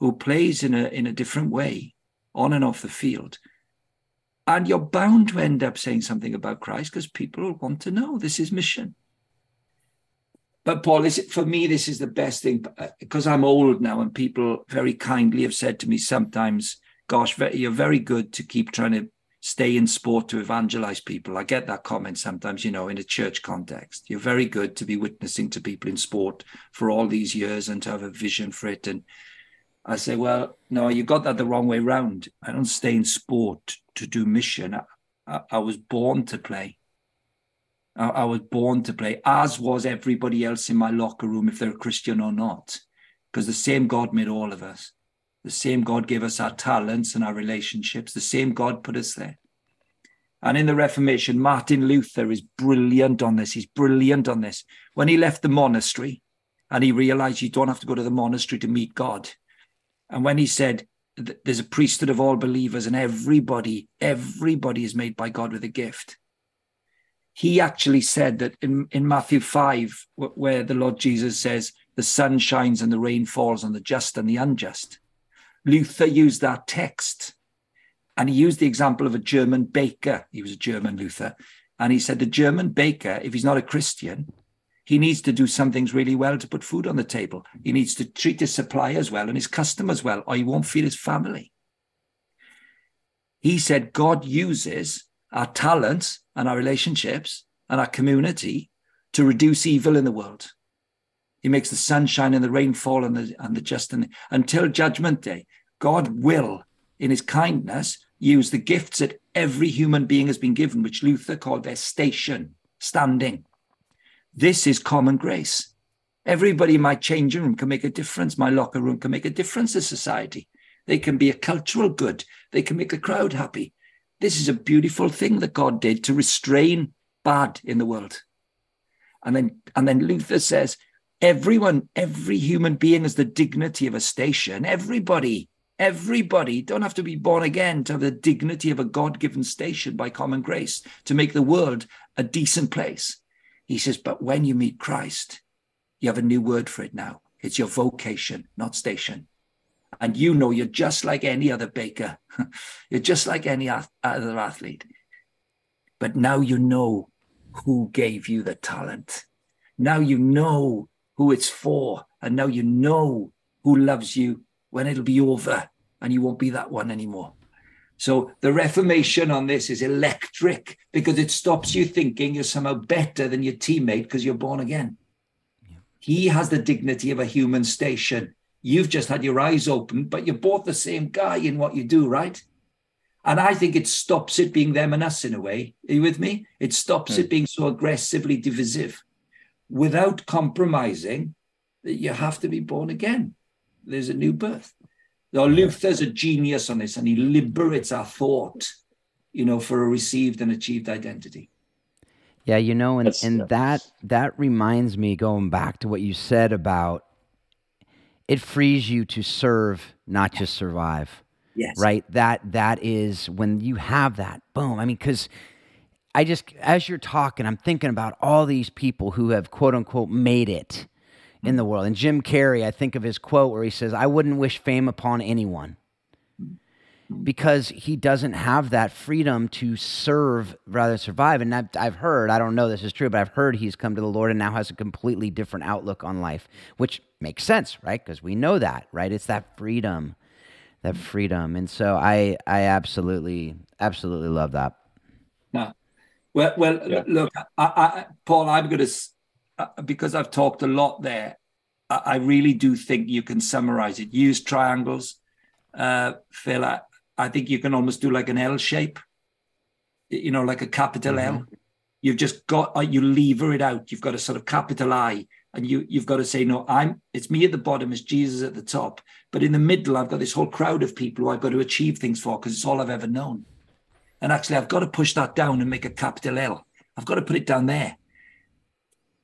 who plays in a different way on and off the field. And you're bound to end up saying something about Christ because people want to know. This is mission. But Paul, for me, this is the best thing, because I'm old now and people very kindly have said to me sometimes, gosh, you're very good to keep trying to stay in sport to evangelize people. I get that comment sometimes, in a church context. You're very good to be witnessing to people in sport for all these years and to have a vision for it. And I say, well, no, you got that the wrong way round. I don't stay in sport to do mission. I was born to play. I was born to play, as was everybody else in my locker room, if they're a Christian or not, because the same God made all of us. The same God gave us our talents and our relationships. The same God put us there. And in the Reformation, Martin Luther is brilliant on this. He's brilliant on this. When he left the monastery and he realized you don't have to go to the monastery to meet God. And when he said, there's a priesthood of all believers and everybody is made by God with a gift. He actually said that in Matthew 5, where the Lord Jesus says, the sun shines and the rain falls on the just and the unjust. Luther used that text and he used the example of a German baker. He was a German, Luther. And he said the German baker, if he's not a Christian, he needs to do some things really well to put food on the table. He needs to treat his suppliers well and his customers well, or he won't feed his family. He said God uses our talents and our relationships and our community to reduce evil in the world. He makes the sun shine and the rain fall and the just. Until judgment day, God will, in his kindness, use the gifts that every human being has been given, which Luther called their station, standing. This is common grace. Everybody in my changing room can make a difference. My locker room can make a difference to society. They can be a cultural good. They can make the crowd happy. This is a beautiful thing that God did to restrain bad in the world. And then Luther says, every human being has the dignity of a station. Everybody don't have to be born again to have the dignity of a God-given station by common grace to make the world a decent place. He says, but when you meet Christ, you have a new word for it now. It's your vocation, not station. And you're just like any other baker. You're just like any other athlete. But now you know who gave you the talent. Now you know who it's for. And now you know who loves you when it'll be over and you won't be that one anymore. So the Reformation on this is electric because it stops you thinking you're somehow better than your teammate because you're born again. Yeah. He has the dignity of a human station. You've just had your eyes opened, but you're both the same guy in what you do, right? And I think it stops it being them and us in a way. Are you with me? It stops it being so aggressively divisive without compromising that you have to be born again. There's a new birth. Now, Luther's a genius on this, and he liberates our thought, for a received and achieved identity. Yeah, that reminds me, going back to what you said about it frees you to serve, not just survive. Yes. Right? That is when you have that, boom. I mean, because as you're talking, I'm thinking about all these people who have, quote unquote, made it. in the world. And Jim Carrey, I think of his quote where he says, "I wouldn't wish fame upon anyone," because he doesn't have that freedom to serve rather than survive. And I've heard, I don't know this is true, but I've heard he's come to the Lord and now has a completely different outlook on life, which makes sense, right? Because we know that, right? It's that freedom. And so I absolutely love that. Yeah. Well, Yeah. look, Paul, I'm going to, because I've talked a lot there, I really do think you can summarize it. Use triangles. Phil, I think you can almost do like an L shape, like a capital L. You've just got, you lever it out. You've got a sort of capital I, and you've got to say, no, it's me at the bottom, it's Jesus at the top. But in the middle, I've got this whole crowd of people who I've got to achieve things for because it's all I've ever known. And actually, I've got to push that down and make a capital L. I've got to put it down there.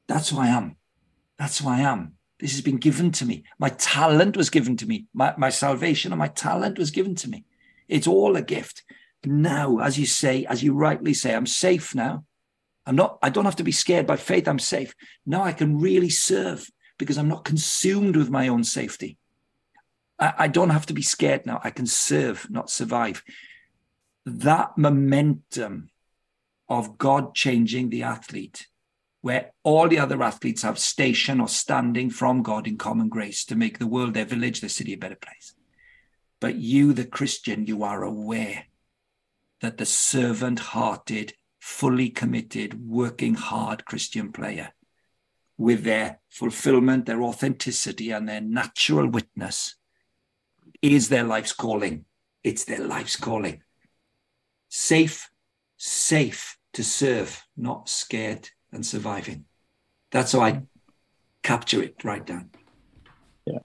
That's who I am. This has been given to me. My talent was given to me. My salvation and my talent was given to me. It's all a gift. But now, as you rightly say, I'm safe now. I don't have to be scared. By faith, I'm safe. Now I can really serve because I'm not consumed with my own safety. I don't have to be scared now. I can serve, not survive. That momentum of God changing the athlete, where all the other athletes have station or standing from God in common grace to make the world, their village, their city a better place. But you, the Christian, you are aware that the servant-hearted, fully committed, working hard Christian player, with their fulfillment, their authenticity, and their natural witness, is their life's calling. It's their life's calling. Safe to serve, not scared and surviving. That's how I capture it right down. Yeah,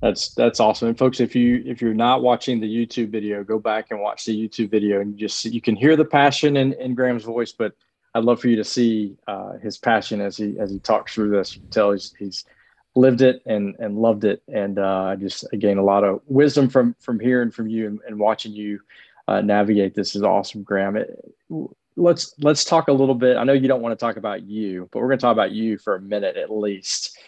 that's awesome. And folks, if you're not watching the YouTube video, go back and watch the YouTube video, and you can hear the passion in Graham's voice. But I'd love for you to see his passion as he talks through this. You can tell he's lived it and loved it, and just again a lot of wisdom from hearing from you and watching you navigate this is awesome, Graham. Let's talk a little bit. I know you don't want to talk about you, but we're going to talk about you for a minute at least.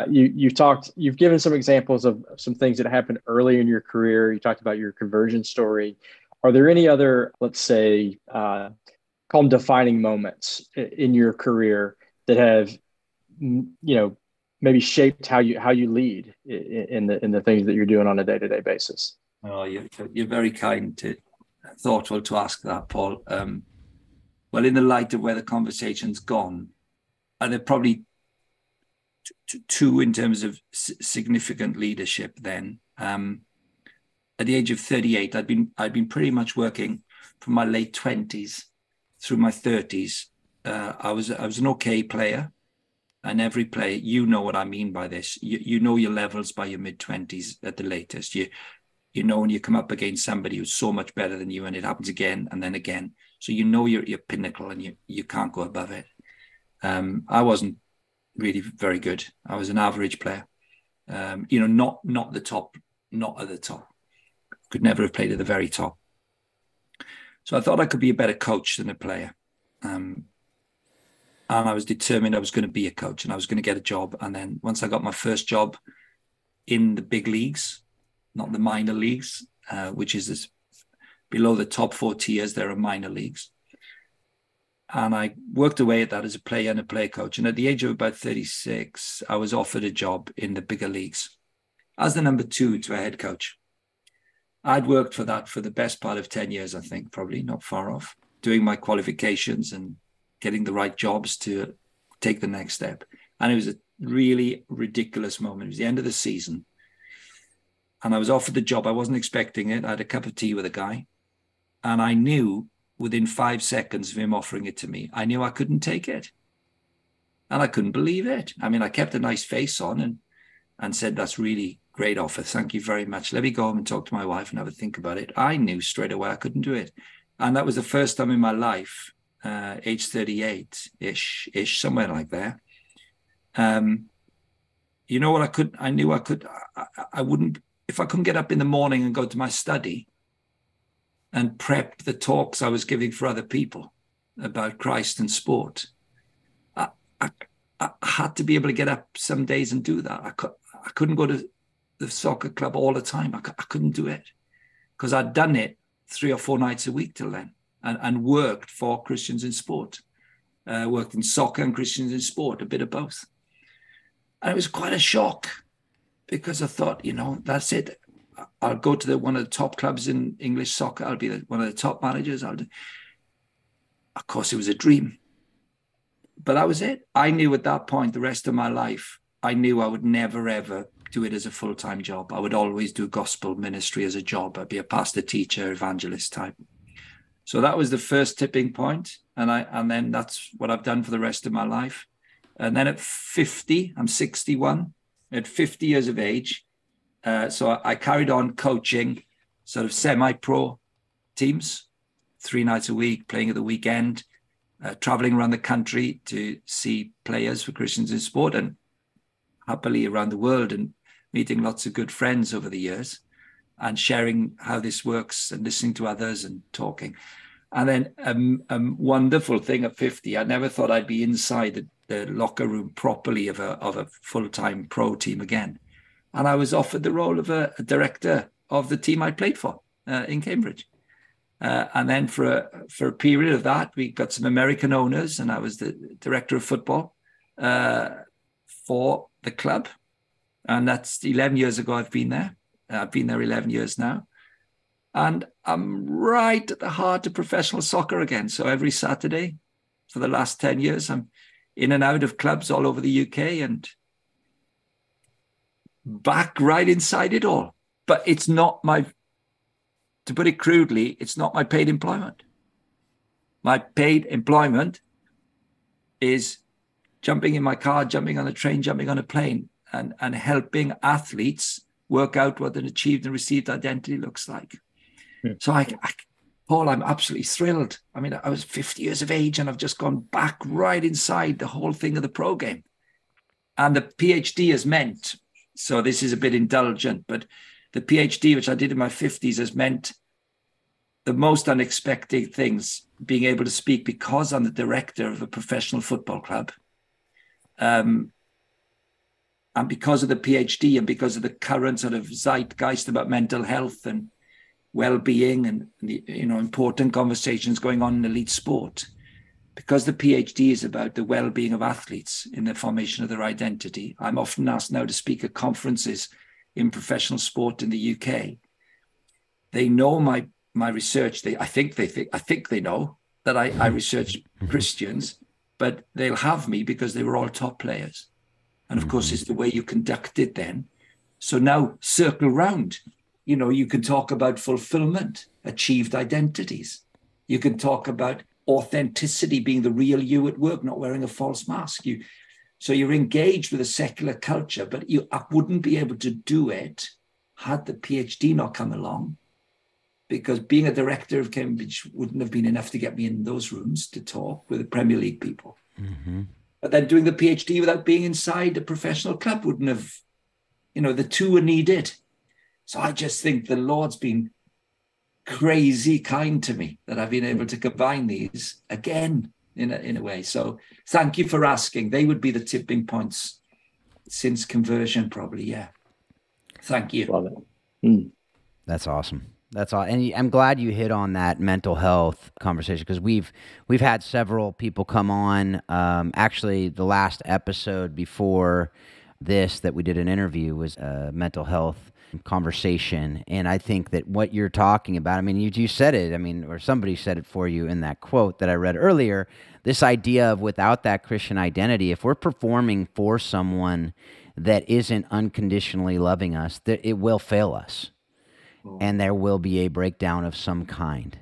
You've given some examples of some things that happened early in your career. You talked about your conversion story. Are there any other, let's say, call them defining moments in your career that have, maybe shaped how you lead in the things that you're doing on a day-to-day basis? Oh, you're very thoughtful to ask that, Paul. Well, in the light of where the conversation's gone, there are probably two in terms of significant leadership then. At the age of 38, I'd been pretty much working from my late 20s through my 30s. I was an okay player, and every player, you know what I mean by this. You know your levels by your mid-20s at the latest. You know when you come up against somebody who's so much better than you, and it happens again and then again. So you know your pinnacle, and you can't go above it. I wasn't really very good. I was an average player. Not the top, not at the top. Could never have played at the very top. So I thought I could be a better coach than a player. And I was determined I was going to be a coach, and I was going to get a job. And then once I got my first job in the big leagues, not the minor leagues, which is this, below the top 4 tiers, there are minor leagues. And I worked away at that as a player and a player coach. And at the age of about 36, I was offered a job in the bigger leagues as the number 2 to a head coach. I'd worked for that for the best part of 10 years, I think, probably not far off, doing my qualifications and getting the right jobs to take the next step. And it was a really ridiculous moment. It was the end of the season. And I was offered the job. I wasn't expecting it. I had a cup of tea with a guy. And I knew within 5 seconds of him offering it to me, I knew I couldn't take it. And I couldn't believe it. I mean, I kept a nice face on and said, that's really great offer. Thank you very much. Let me go home and talk to my wife and have a think about it. I knew straight away I couldn't do it. And that was the first time in my life, age 38-ish, somewhere like there. You know what I knew I wouldn't, if I couldn't get up in the morning and go to my study and prep the talks I was giving for other people about Christ and sport, had to be able to get up some days and do that. I couldn't go to the soccer club all the time. I couldn't do it because I'd done it 3 or 4 nights a week till then, and worked for Christians in Sport. Worked in soccer and Christians in Sport, a bit of both. And it was quite a shock because I thought, that's it. I'll go to one of the top clubs in English soccer. I'll be one of the top managers. Of course, it was a dream. But that was it. I knew at that point, the rest of my life, I knew I would never, ever do it as a full-time job. I would always do gospel ministry as a job. I'd be a pastor, teacher, evangelist type. So that was the first tipping point. And then that's what I've done for the rest of my life. And then at 50, I'm 61, at 50 years of age. So I carried on coaching sort of semi-pro teams, 3 nights a week, playing at the weekend, traveling around the country to see players for Christians in Sport, and happily around the world, and meeting lots of good friends over the years and sharing how this works and listening to others and talking. And then a wonderful thing at 50, I never thought I'd be inside the locker room properly of a full-time pro team again. And I was offered the role of a director of the team I played for in Cambridge. And then for a period of that, we got some American owners, and I was the director of football for the club. And that's 11 years ago I've been there. I've been there 11 years now. And I'm right at the heart of professional soccer again. So every Saturday for the last 10 years, I'm in and out of clubs all over the UK and back right inside it all. But it's not to put it crudely, it's not my paid employment. My paid employment is jumping in my car, jumping on a train, jumping on a plane, and helping athletes work out what an achieved and received identity looks like. Yeah. So Paul, I'm absolutely thrilled. I mean, I was 50 years of age and I've just gone back right inside the whole thing of the pro game. And the Ph.D. has meant, so this is a bit indulgent, but the Ph.D., which I did in my 50s, has meant the most unexpected things, being able to speak because I'm the director of a professional football club. And because of the Ph.D. and because of the current sort of zeitgeist about mental health and well-being and the important conversations going on in elite sport, because the Ph.D. is about the well-being of athletes in the formation of their identity, I'm often asked now to speak at conferences in professional sport in the UK. They know my research. I think they know that I research Christians, but they'll have me because they were all top players. And of course, it's the way you conduct it then. So now circle round. You can talk about fulfillment, achieved identities. You can talk about authenticity, being the real you at work, not wearing a false mask. So you're engaged with a secular culture, but I wouldn't be able to do it had the Ph.D. not come along, because being a director of Cambridge wouldn't have been enough to get me in those rooms to talk with the Premier League people. Mm-hmm. But then doing the Ph.D. without being inside a professional club wouldn't have, the two are needed. So I just think the Lord's been crazy kind to me that I've been able to combine these again in a way. So thank you for asking. They would be the tipping points since conversion, probably. Yeah. Thank you. Love it. That's awesome. That's all. And I'm glad you hit on that mental health conversation, because we've had several people come on. Actually, the last episode before this that we did an interview was a mental health conversation. And I think that what you're talking about, you said it, or somebody said it for you in that quote that I read earlier, this idea of without that Christian identity, if we're performing for someone that isn't unconditionally loving us, that it will fail us. And there will be a breakdown of some kind.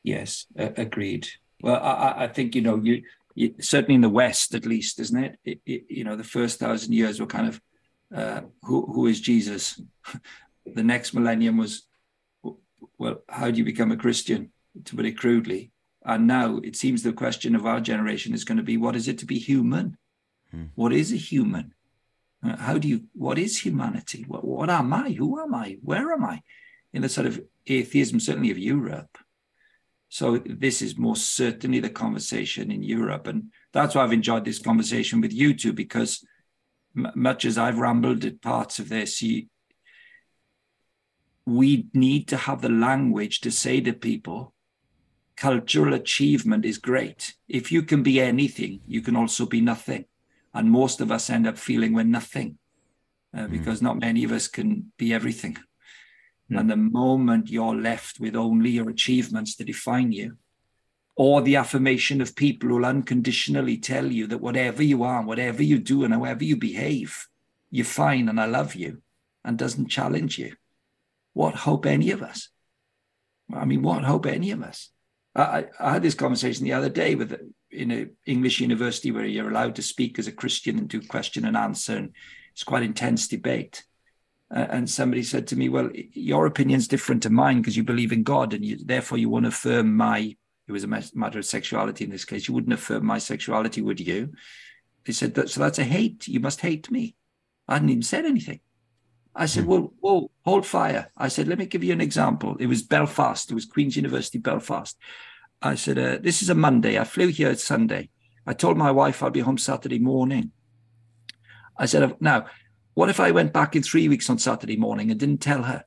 Yes, agreed. Well, I think, you certainly in the West, at least, isn't it? The first 1,000 years were kind of, who is Jesus? The next millennium was, well, how do you become a Christian, to put it crudely? And now it seems the question of our generation is going to be, what is it to be human? What is a human? What is humanity? What am I? Who am I? Where am I? In the sort of atheism, certainly of Europe. So this is most certainly the conversation in Europe. And That's why I've enjoyed this conversation with you two, because much as I've rambled at parts of this, we need to have the language to say to people, cultural achievement is great. If you can be anything, you can also be nothing. And most of us end up feeling we're nothing because not many of us can be everything. And the moment you're left with only your achievements to define you, or the affirmation of people who will unconditionally tell you that whatever you are, whatever you do, and however you behave, you're fine and I love you, and doesn't challenge you, what hope any of us? I mean, what hope any of us? I had this conversation the other day in an English university where you're allowed to speak as a Christian and do question and answer, and it's quite intense debate. And somebody said to me, well, your opinion's different to mine because you believe in God, and therefore you want to affirm it was a matter of sexuality in this case, you wouldn't affirm my sexuality, would you? They said, so that's a hate. You must hate me. I hadn't even said anything. I said, well, whoa, hold fire. I said, let me give you an example. It was Belfast. It was Queen's University, Belfast. I said, this is a Monday. I flew here Sunday. I told my wife I'll be home Saturday morning. I said, now, what if I went back in 3 weeks on Saturday morning and didn't tell her?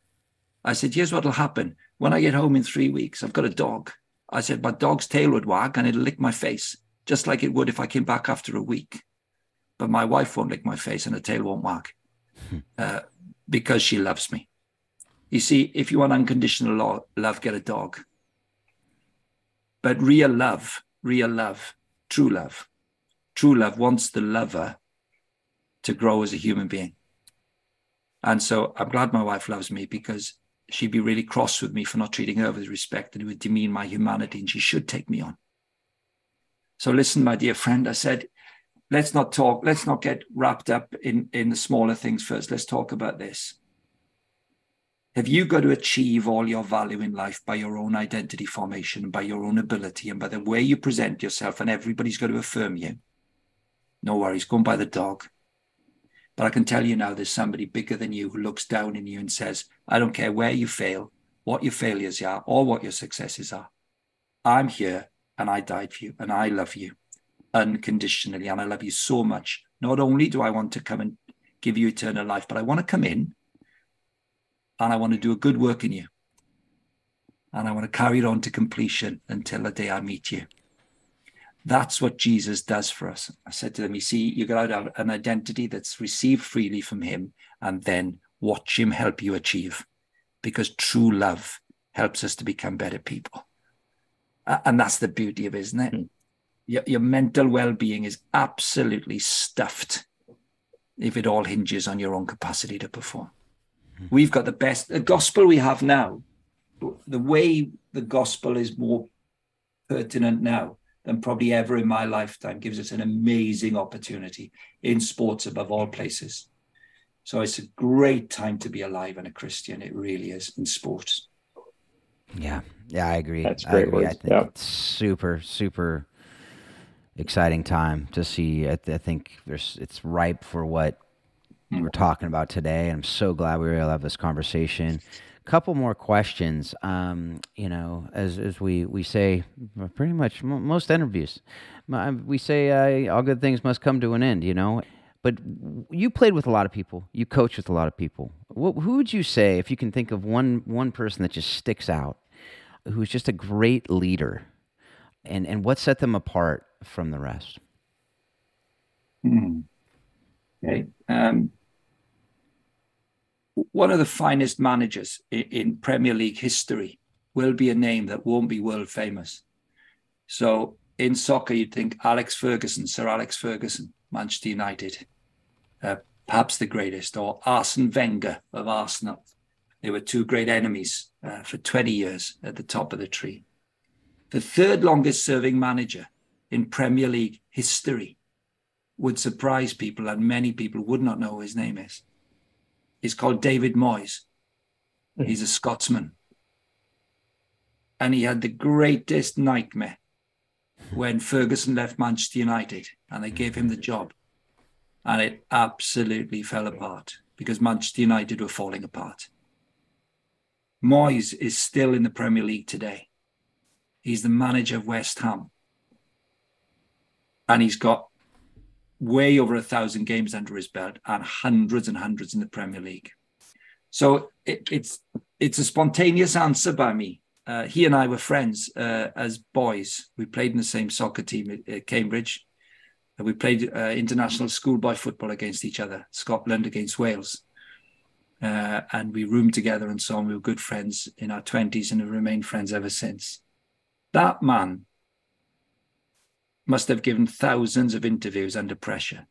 I said, here's what will happen. When I get home in 3 weeks, I've got a dog. I said, my dog's tail would wag and it'll lick my face, just like it would if I came back after a week. But my wife won't lick my face and her tail won't wag because she loves me. You see, if you want unconditional love, get a dog. But real love, true love wants the lover to grow as a human being. And so I'm glad my wife loves me, because she'd be really cross with me for not treating her with respect, and it would demean my humanity, and she should take me on. So listen, my dear friend, I said, let's not get wrapped up in the smaller things first. Let's talk about this. Have you got to achieve all your value in life by your own identity formation, by your own ability, and by the way you present yourself, and everybody's got to affirm you? No worries, go and buy the dog. But I can tell you now, there's somebody bigger than you who looks down on you and says, I don't care where you fail, what your failures are, or what your successes are. I'm here and I died for you and I love you unconditionally. And I love you so much. Not only do I want to come and give you eternal life, but I want to come in and I want to do a good work in you. And I want to carry it on to completion until the day I meet you. That's what Jesus does for us. I said to them, you see, you got to have an identity that's received freely from him, and then watch him help you achieve, because true love helps us to become better people. And that's the beauty of it, isn't it? Your mental well-being is absolutely stuffed if it all hinges on your own capacity to perform. We've got the gospel we have now, the way the gospel is more pertinent now than probably ever in my lifetime, gives us an amazing opportunity in sports above all places. So it's a great time to be alive and a Christian. It really is, in sports. Yeah, I agree. That's great. I think it's super, super exciting time to see. I think it's ripe for what we're talking about today. And I'm so glad we were able to have this conversation. Couple more questions. As we say, pretty much most interviews, we say all good things must come to an end. But you played with a lot of people. You coached with a lot of people. Who would you say, if you can think of one person that just sticks out, who's just a great leader, and what set them apart from the rest? Okay. One of the finest managers in Premier League history will be a name that won't be world famous. So in soccer, you'd think Sir Alex Ferguson, Manchester United, perhaps the greatest, or Arsene Wenger of Arsenal. They were two great enemies for 20 years at the top of the tree. The third longest serving manager in Premier League history would surprise people, and many people would not know who his name is. He's called David Moyes. He's a Scotsman. And he had the greatest nightmare when Ferguson left Manchester United and they gave him the job. And it absolutely fell apart because Manchester United were falling apart. Moyes is still in the Premier League today. He's the manager of West Ham. And he's got way over 1,000 games under his belt and hundreds in the Premier League. So it's a spontaneous answer by me. He and I were friends as boys. We played in the same soccer team at Cambridge. We played international schoolboy football against each other, Scotland against Wales. And we roomed together and so on. We were good friends in our 20s and have remained friends ever since. That man must have given thousands of interviews under pressure.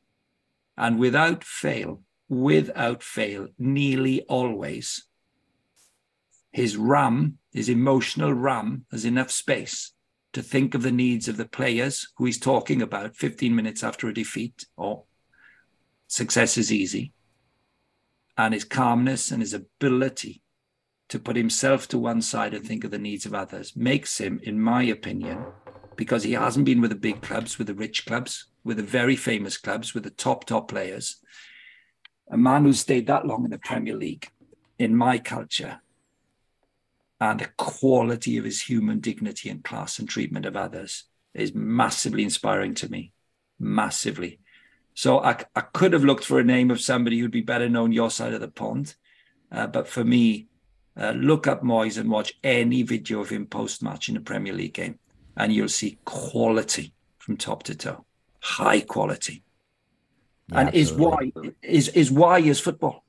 And without fail, nearly always, his emotional RAM, has enough space to think of the needs of the players who he's talking about 15 minutes after a defeat or success is easy. And his calmness and his ability to put himself to one side and think of the needs of others makes him, in my opinion, because he hasn't been with the big clubs, with the rich clubs, with the very famous clubs, with the top players, a man who stayed that long in the Premier League, in my culture, and the quality of his human dignity and class and treatment of others is massively inspiring to me, massively. So I could have looked for a name of somebody who'd be better known your side of the pond. But for me, look up Moyes and watch any video of him post-match in a Premier League game, and you'll see quality from top to toe, high quality. Yeah, and is why is football.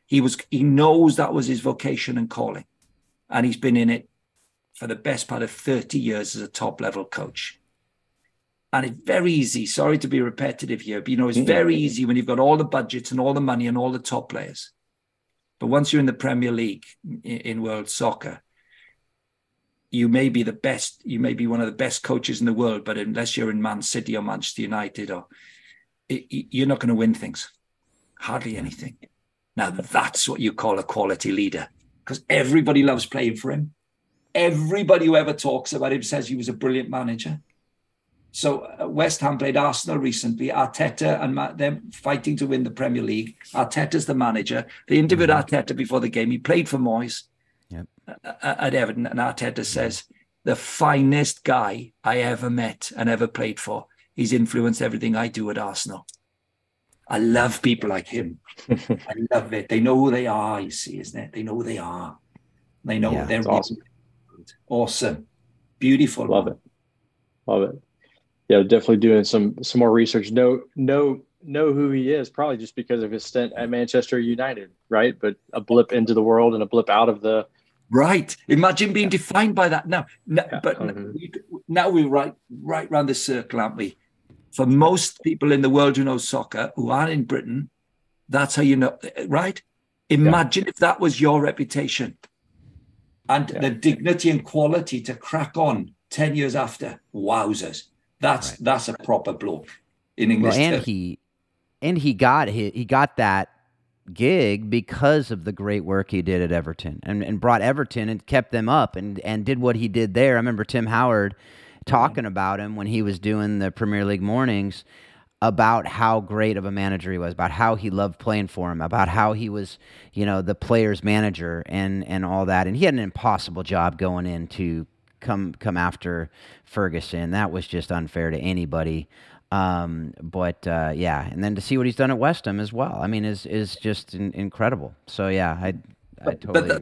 He knows that was his vocation and calling. And he's been in it for the best part of 30 years as a top-level coach. And it's very easy, sorry to be repetitive here, but it's very easy when you've got all the budgets and all the money and all the top players. But once you're in the Premier League in world soccer, you may be the best, you may be one of the best coaches in the world, but unless you're in Man City or Manchester United, you're not going to win things. Hardly anything. Now, that's what you call a quality leader. Because everybody loves playing for him. Everybody who ever talks about him says he was a brilliant manager. So West Ham played Arsenal recently. Arteta and them fighting to win the Premier League. Arteta's the manager. They interviewed Arteta before the game. He played for Moyes at Everton. And Arteta says, the finest guy I ever met and ever played for. He's influenced everything I do at Arsenal. I love people like him. I love it. They know who they are, you see, isn't it? They know who they are. They know they're awesome. Awesome. Beautiful. Love it. Yeah, definitely doing some more research. Know who he is, probably just because of his stint at Manchester United, right? But a blip into the world and a blip out of the... Right. Imagine being defined by that. Now we're right round the circle, aren't we? For most people in the world who know soccer, who are in Britain, that's how you know, right? Imagine if that was your reputation and the dignity and quality to crack on 10 years after. Wowzers. That's a proper bloke in English. Well, he got that gig because of the great work he did at Everton and brought Everton and kept them up and did what he did there. I remember Tim Howard talking about him when he was doing the Premier League mornings about how great of a manager he was, about how he loved playing for him, about how he was, the player's manager and all that. And he had an impossible job going in to come after Ferguson. That was just unfair to anybody. And then to see what he's done at West Ham as well, I mean, is just incredible. So I totally agree.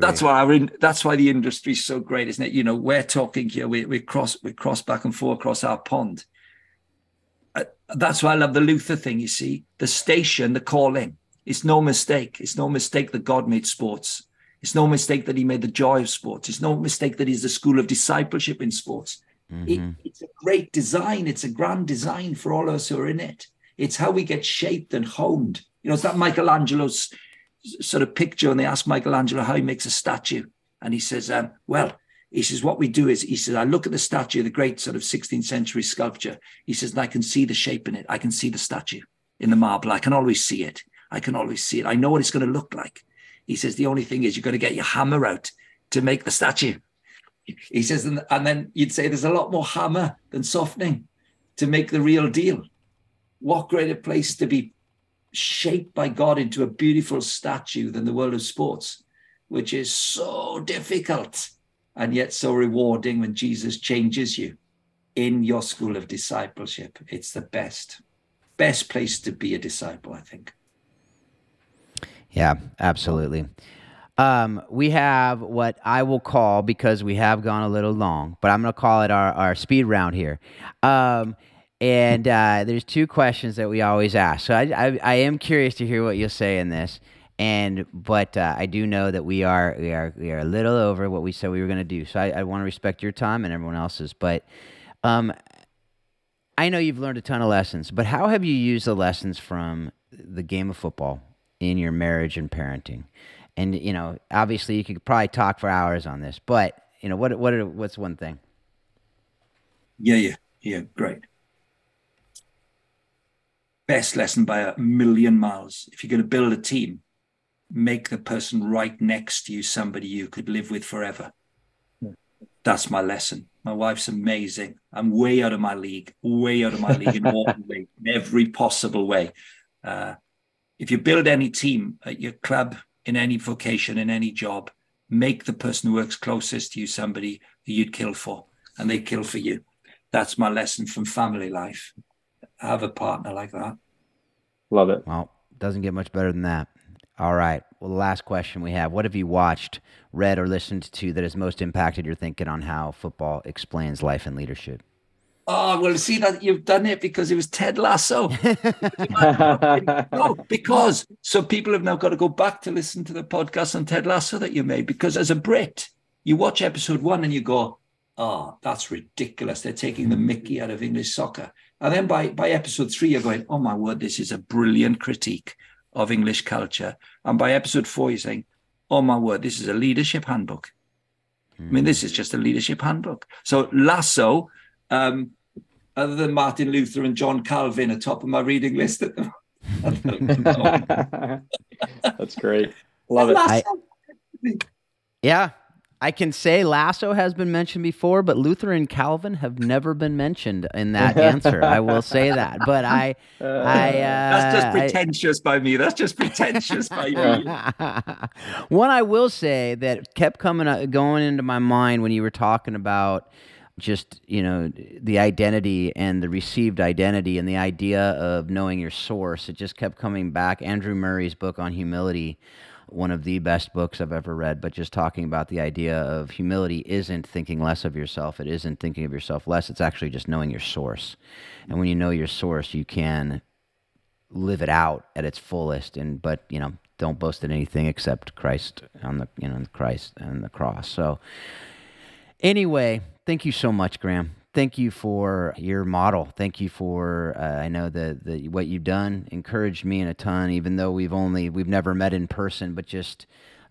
That's why the industry's so great, isn't it? We're talking here, we cross back and forth across our pond. That's why I love the Luther thing, you see. The station, the calling. It's no mistake. It's no mistake that God made sports. It's no mistake that he made the joy of sports. It's no mistake that he's the school of discipleship in sports. Mm-hmm. It's a great design. It's a grand design for all of us who are in it. It's how we get shaped and honed. It's that Michelangelo's sort of picture, and they ask Michelangelo how he makes a statue. And he says, what we do is, he says, I look at the statue, the great sort of 16th century sculpture. He says, and I can see the shape in it. I can see the statue in the marble. I can always see it. I know what it's going to look like. He says, the only thing is you've got to get your hammer out to make the statue. He says, and then you'd say there's a lot more hammer than softening to make the real deal. What greater place to be shaped by God into a beautiful statue than the world of sports, which is so difficult and yet so rewarding when Jesus changes you in your school of discipleship. It's the best place to be a disciple, I think. Yeah, absolutely. We have what I will call, because we have gone a little long, but I'm going to call it our speed round here. And there's two questions that we always ask. So I am curious to hear what you'll say in this. But I do know that we are a little over what we said we were going to do. So I want to respect your time and everyone else's. But I know you've learned a ton of lessons. But how have you used the lessons from the game of football in your marriage and parenting? And obviously you could probably talk for hours on this. But what's one thing? Yeah, great. Best lesson by a million miles. If you're going to build a team, make the person right next to you somebody you could live with forever. That's my lesson. My wife's amazing. I'm way out of my league in all way, in every possible way. If you build any team at your club, in any vocation, in any job, make the person who works closest to you somebody who you'd kill for, and they kill for you. That's my lesson from family life. Have a partner like that. Love it. Well, doesn't get much better than that. All right. Well, the last question we have, what have you watched, read, or listened to that has most impacted your thinking on how football explains life and leadership? Oh, well, see that you've done it because it was Ted Lasso. No, because so people have now got to go back to listen to the podcast on Ted Lasso that you made, because as a Brit, you watch episode 1 and you go, oh, that's ridiculous. They're taking the mickey out of English soccer. And then by episode 3, you're going, oh my word, this is a brilliant critique of English culture. And by episode 4, you're saying, oh my word, this is a leadership handbook. I mean, this is just a leadership handbook. So Lasso, other than Martin Luther and John Calvin atop of my reading list at the That's great. Love it. Yeah. I can say Lasso has been mentioned before, but Luther and Calvin have never been mentioned in that answer. I will say that. But that's just pretentious by me. That's just pretentious by me. One I will say that kept going into my mind when you were talking about just, the identity and the received identity and the idea of knowing your source. It just kept coming back. Andrew Murray's book on humility, one of the best books I've ever read, but just talking about the idea of humility isn't thinking less of yourself. It isn't thinking of yourself less. It's actually just knowing your source. And when you know your source, you can live it out at its fullest. But don't boast in anything except Christ on the, Christ and the cross. So anyway, thank you so much, Graham. Thank you for your model. Thank you for, I know that what you've done encouraged me in a ton, even though we've never met in person, but just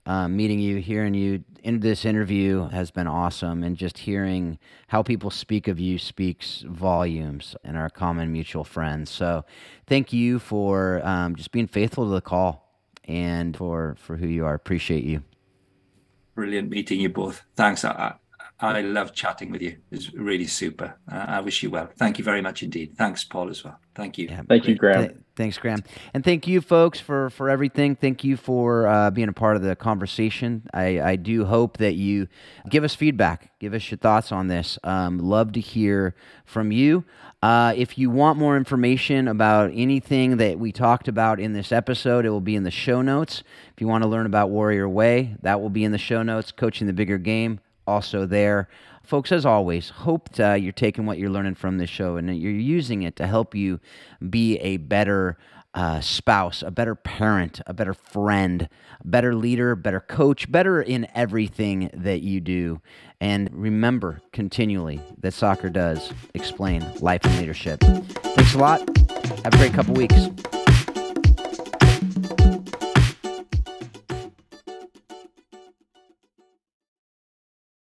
meeting you, hearing you in this interview has been awesome. And just hearing how people speak of you speaks volumes and our common mutual friends. So thank you for just being faithful to the call and for who you are. Appreciate you. Brilliant meeting you both. Thanks. I love chatting with you. It's really super. I wish you well. Thank you very much indeed. Thanks, Paul, as well. Thank you. Yeah, thank you, Graham. Thanks, Graham. And thank you, folks, for everything. Thank you for being a part of the conversation. I do hope that you give us feedback. Give us your thoughts on this. Love to hear from you. If you want more information about anything that we talked about in this episode, it will be in the show notes. If you want to learn about Warrior Way, that will be in the show notes. Coaching the Bigger Game, also there. Folks, as always, hope you're taking what you're learning from this show and that you're using it to help you be a better spouse, a better parent, a better friend, a better leader, better coach, better in everything that you do. And remember continually that soccer does explain life and leadership. Thanks a lot. Have a great couple weeks.